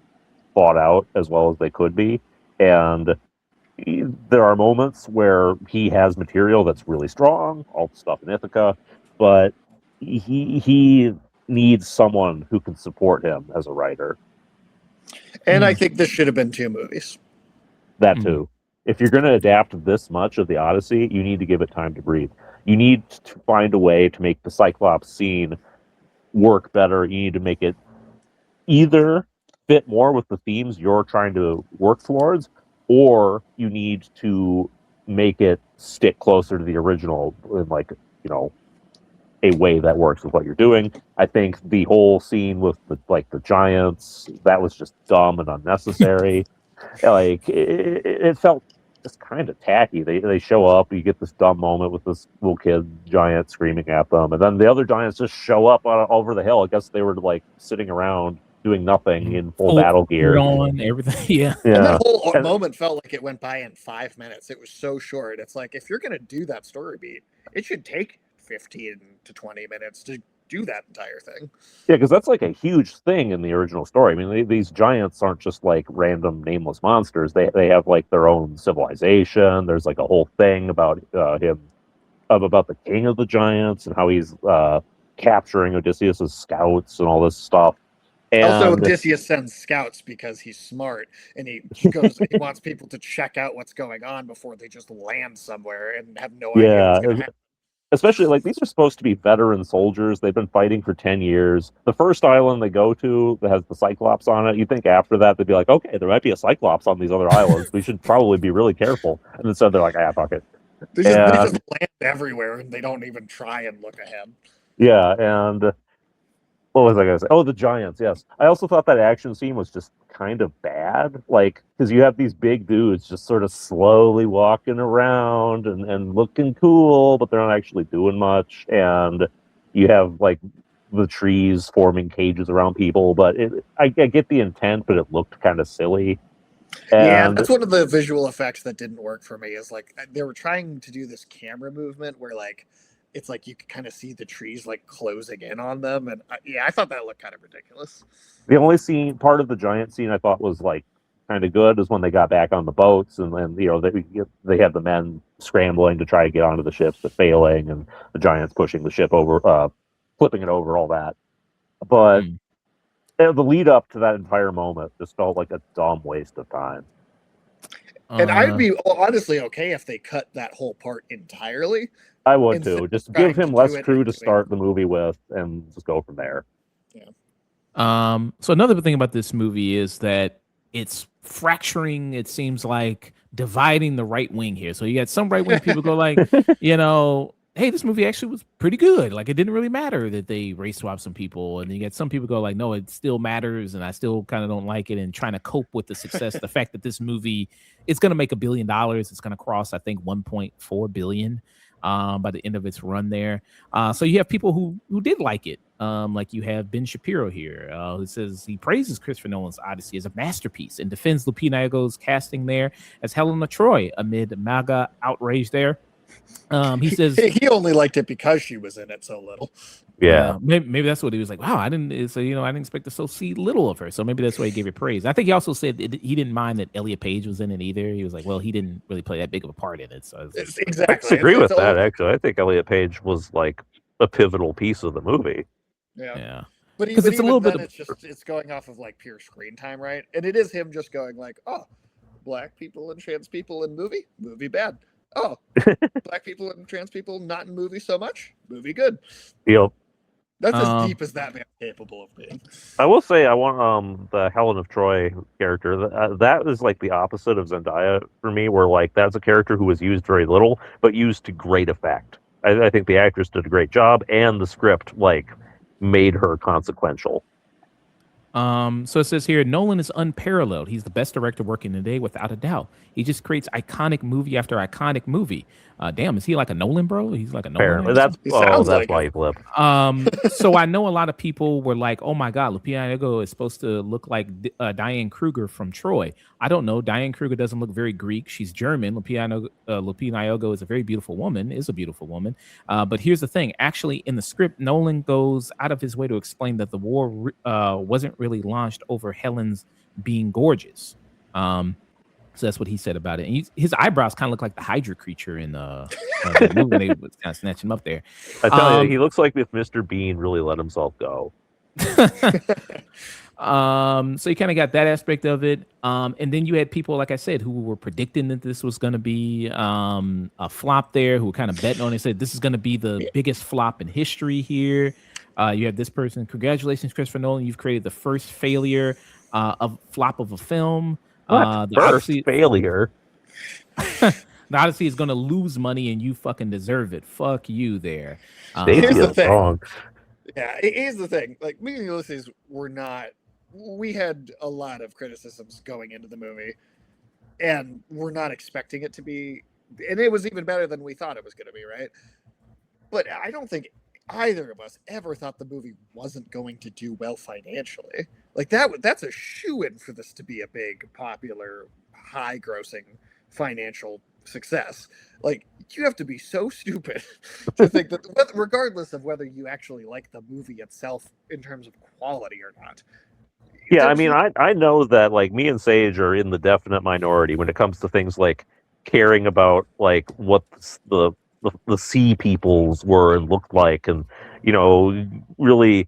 C: thought out as well as they could be. And there are moments where he has material that's really strong, all the stuff in Ithaca, but he needs someone who can support him as a writer.
B: And I think this should have been 2 movies.
C: That too. If you're going to adapt this much of the Odyssey, you need to give it time to breathe. You need to find a way to make the Cyclops scene work better. You need to make it either fit more with the themes you're trying to work towards, or you need to make it stick closer to the original in a way that works with what you're doing. I think the whole scene with the giants, that was just dumb and unnecessary. It felt just kind of tacky. They show up, you get this dumb moment with this little kid giant screaming at them, and then the other giants just show up over the hill. I guess they were sitting around doing nothing in full battle gear
A: on everything. Yeah.
B: And that whole moment felt like it went by in 5 minutes. It was so short. It's like, if you're going to do that story beat, it should take 15 to 20 minutes to do that entire thing.
C: Yeah, because that's a huge thing in the original story. I mean, these giants aren't just random nameless monsters. They have their own civilization. There's a whole thing about him, about the king of the giants and how he's capturing Odysseus's scouts and all this stuff. And
B: also, Odysseus sends scouts because he's smart, and he wants people to check out what's going on before they just land somewhere and have no idea what's going to happen.
C: Especially, these are supposed to be veteran soldiers. They've been fighting for 10 years. The first island they go to that has the Cyclops on it, you'd think after that they'd be like, okay, there might be a Cyclops on these other islands. We should probably be really careful. And instead they're like, fuck it.
B: They just land everywhere, and they don't even try and look ahead.
C: Yeah, and what was I going to say? Oh, the giants, yes. I also thought that action scene was just kind of bad. Because you have these big dudes just sort of slowly walking around and looking cool, but they're not actually doing much. And you have, the trees forming cages around people. But I get the intent, but it looked kind of silly.
B: And that's one of the visual effects that didn't work for me, is they were trying to do this camera movement where it's you could kind of see the trees closing in on them, and I thought that looked kind of ridiculous.
C: The only part of the giant scene I thought was kind of good is when they got back on the boats, and then they had the men scrambling to try to get onto the ships but failing, and the giants pushing the ship over, flipping it over, all that. But the lead up to that entire moment just felt like a dumb waste of time.
B: And I'd be honestly okay if they cut that whole part entirely.
C: I would
B: instead
C: too.
B: of
C: Just
B: trying
C: give him
B: to
C: less
B: do it
C: crew
B: and
C: to
B: doing-
C: start the movie with, and just go from there.
A: So another thing about this movie is that it's fracturing. It seems like dividing the right wing here. So you got some right wing people go like, hey, this movie actually was pretty good. Like, it didn't really matter that they race swap some people. And you get some people go like, no, it still matters, and I still kind of don't like it, and trying to cope with the success, the fact that this movie is going to make $1 billion. It's going to cross, I think, 1.4 billion by the end of its run there. So you have people who did like it. Like you have Ben Shapiro here, who says he praises Christopher Nolan's Odyssey as a masterpiece and defends Lupita Nyong'o's casting there as Helena Troy amid MAGA outrage there. He says
B: he only liked it because she was in it so little.
C: Yeah.
A: Maybe that's what he was like. Wow, I didn't expect to see little of her. So maybe that's why he gave it praise. I think he also said he didn't mind that Elliot Page was in it either. He was like, well, he didn't really play that big of a part in it. So I was like,
B: Exactly.
C: I disagree with
B: It's
C: that, actually. I think Elliot Page was like a pivotal piece of the movie.
A: yeah.
B: But
A: Because it's a little bit.
B: It's going off of like pure screen time, right? And it is him just going like, oh, black people and trans people in movie bad. Oh, black people and trans people not in movie so much, movie good.
C: Yep.
B: That's as deep as that man's capable of being.
C: I will say I want the Helen of Troy character. That is like the opposite of Zendaya for me, where like that's a character who was used very little, but used to great effect. I think the actress did a great job, and the script like made her consequential.
A: So it says here, Nolan is unparalleled. He's the best director working today, without a doubt. He just creates iconic movie after iconic movie. Damn, is he like a Nolan bro? He's like a Nolan.
C: Apparently, that's
B: like
C: why he flipped.
A: So I know a lot of people were like, "Oh my God, Lupita Nyong'o is supposed to look like Diane Kruger from Troy." I don't know. Diane Kruger doesn't look very Greek. She's German. Lupita Nyong'o is a very beautiful woman. But here's the thing: actually, in the script, Nolan goes out of his way to explain that the war wasn't really launched over Helen's being gorgeous. So that's what he said about it. And his eyebrows kind of look like the Hydra creature in the movie. They was kind of snatch him up there.
C: I tell you, he looks like if Mr. Bean really let himself go.
A: So you kind of got that aspect of it. And then you had people, like I said, who were predicting that this was going to be a flop there, who were kind of betting on it, said this is going to be the biggest flop in history here. You have this person, congratulations, Christopher Nolan. You've created the first failure of flop of a film.
C: What?
A: The
C: First
A: Odyssey,
C: failure.
A: the Odyssey is going to lose money, and you fucking deserve it. Fuck you there.
B: Here's the
C: is
B: thing.
C: wrong.
B: Yeah, here's the thing. Like, me and Ulysses were not. We had a lot of criticisms going into the movie, and we're not expecting it to be. And it was even better than we thought it was going to be, right? But I don't think either of us ever thought the movie wasn't going to do well financially. Like that's a shoo-in for this to be a big, popular, high-grossing financial success. Like, you have to be so stupid to think that, regardless of whether you actually like the movie itself in terms of quality or not.
C: Yeah, I mean, I know that like me and Sage are in the definite minority when it comes to things like caring about like what the sea peoples were and looked like, and really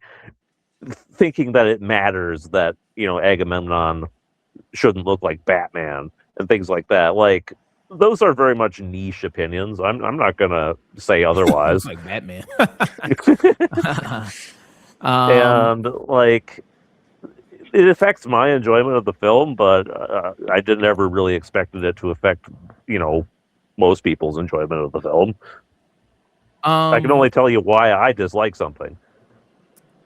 C: thinking that it matters that Agamemnon shouldn't look like Batman and things like that. Like, those are very much niche opinions. I'm not gonna say otherwise.
A: Like Batman.
C: And like, it affects my enjoyment of the film, but I didn't ever really expected it to affect most people's enjoyment of the film. I can only tell you why I dislike something.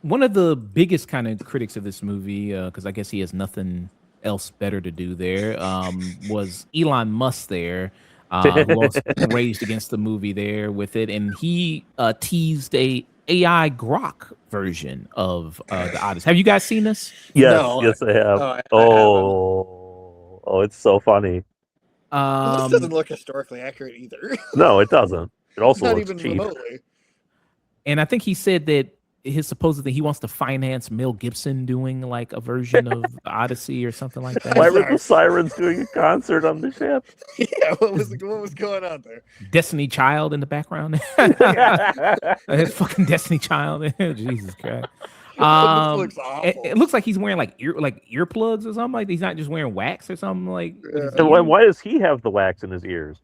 A: One of the biggest kind of critics of this movie, because I guess he has nothing else better to do there, was Elon Musk there, who also raged against the movie there with it, and he teased a AI Grok version of the Odyssey. Have you guys seen this?
C: Yes,
B: No,
C: yes, I have.
B: I
C: It's so funny.
B: this doesn't look historically accurate either.
C: No, it doesn't. It also
B: Not
C: looks
B: even
C: cheap.
B: remotely.
A: And I think he said that his supposed he wants to finance Mel Gibson doing like a version of the Odyssey or something like that.
C: Why were the sirens doing a concert on the ship?
B: Yeah, what was going on there?
A: Destiny Child in the background. His fucking Destiny Child. Jesus Christ.
B: looks
A: It,
B: awful.
A: it looks like he's wearing like earplugs or something. Like he's not just wearing wax or something. Like with his
C: And
A: ears.
C: why does he have the wax in his ears?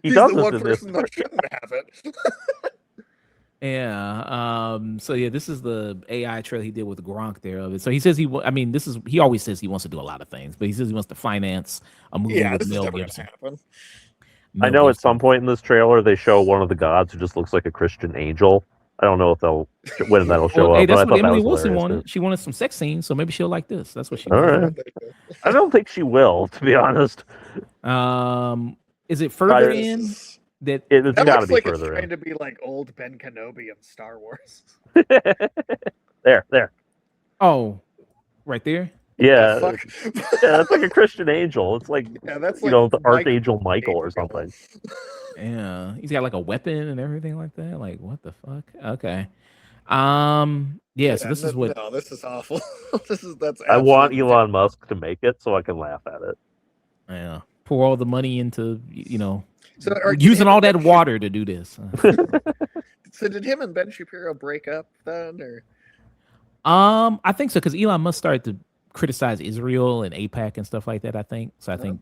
C: He
B: He's the
C: doesn't
B: one
C: in this.
B: person that shouldn't have it.
A: Yeah. So yeah, this is the AI trailer he did with Gronk there of it. So he says he always says he wants to do a lot of things, but he says he wants to finance a movie
B: Yeah,
A: with
B: this is
A: Mel
B: never gonna
A: Gibson.
B: happen.
C: I know at some point in this trailer they show one of the gods who just looks like a Christian angel. I don't know if when that'll show
A: Hey,
C: up, but
A: that's
C: I
A: what
C: thought that
A: Emily
C: was
A: Wilson
C: hilarious.
A: wanted.
C: Too.
A: She wanted some sex scenes, so maybe she'll like this. That's what she
C: All
A: wanted.
C: right. I don't think she will, to be honest.
A: Is it further in
B: It's
A: that?
C: It's
B: that
C: got to
B: looks
C: be
B: like it's
C: further
B: trying
C: in.
B: to be like old Ben Kenobi in Star Wars.
C: There.
A: Oh, right there.
C: Yeah,
B: Fuck.
C: that's like a Christian angel. It's like
B: Yeah, that's
C: you
B: like
C: know the
B: Mike
C: Archangel Michael or
B: Gabriel.
C: something.
A: Yeah, he's got like a weapon and everything like that. Like what the fuck? Okay. Yeah. So this is what.
B: No, this is awful. That's.
C: I want
B: absolutely
C: Elon Musk to make it so I can laugh at it.
A: Yeah. Pour all the money into
B: So
A: using all that water to do this.
B: So did him and Ben Shapiro break up then, or?
A: I think so because Elon Musk started to criticize Israel and APAC and stuff like that. I think so. I think,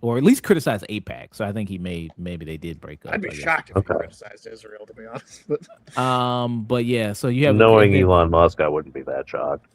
A: or at least criticize APAC. So I think maybe they did break up.
B: I'd be shocked if he criticized Israel, to be honest.
A: But yeah. So you have
C: Knowing Elon Musk, I wouldn't be that shocked.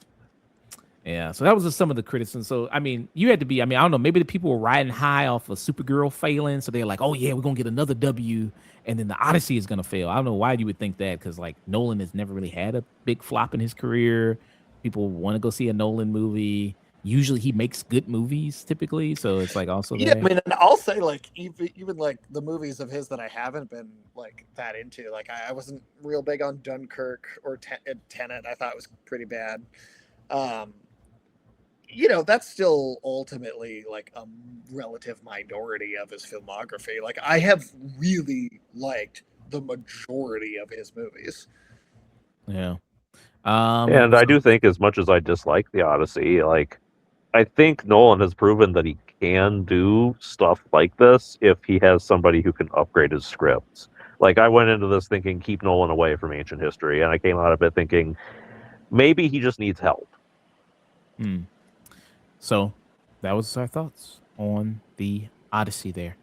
A: Yeah, so that was just some of the criticism. So I mean, you had to be. I mean, I don't know. Maybe the people were riding high off of Supergirl failing, so they're like, "Oh yeah, we're gonna get another W," and then the Odyssey is gonna fail. I don't know why you would think that, because like Nolan has never really had a big flop in his career. People want to go see a Nolan movie. Usually, he makes good movies typically, so it's like also
B: Yeah,
A: there.
B: I mean, and I'll say like even like the movies of his that I haven't been like that into. Like I wasn't real big on Dunkirk or Tenet. I thought it was pretty bad. That's still ultimately like a relative minority of his filmography. Like I have really liked the majority of his movies.
A: Yeah.
C: And I do think, as much as I dislike the Odyssey, like I think Nolan has proven that he can do stuff like this if he has somebody who can upgrade his scripts. Like I went into this thinking keep Nolan away from ancient history, and I came out of it thinking maybe he just needs help.
A: So that was our thoughts on the Odyssey there.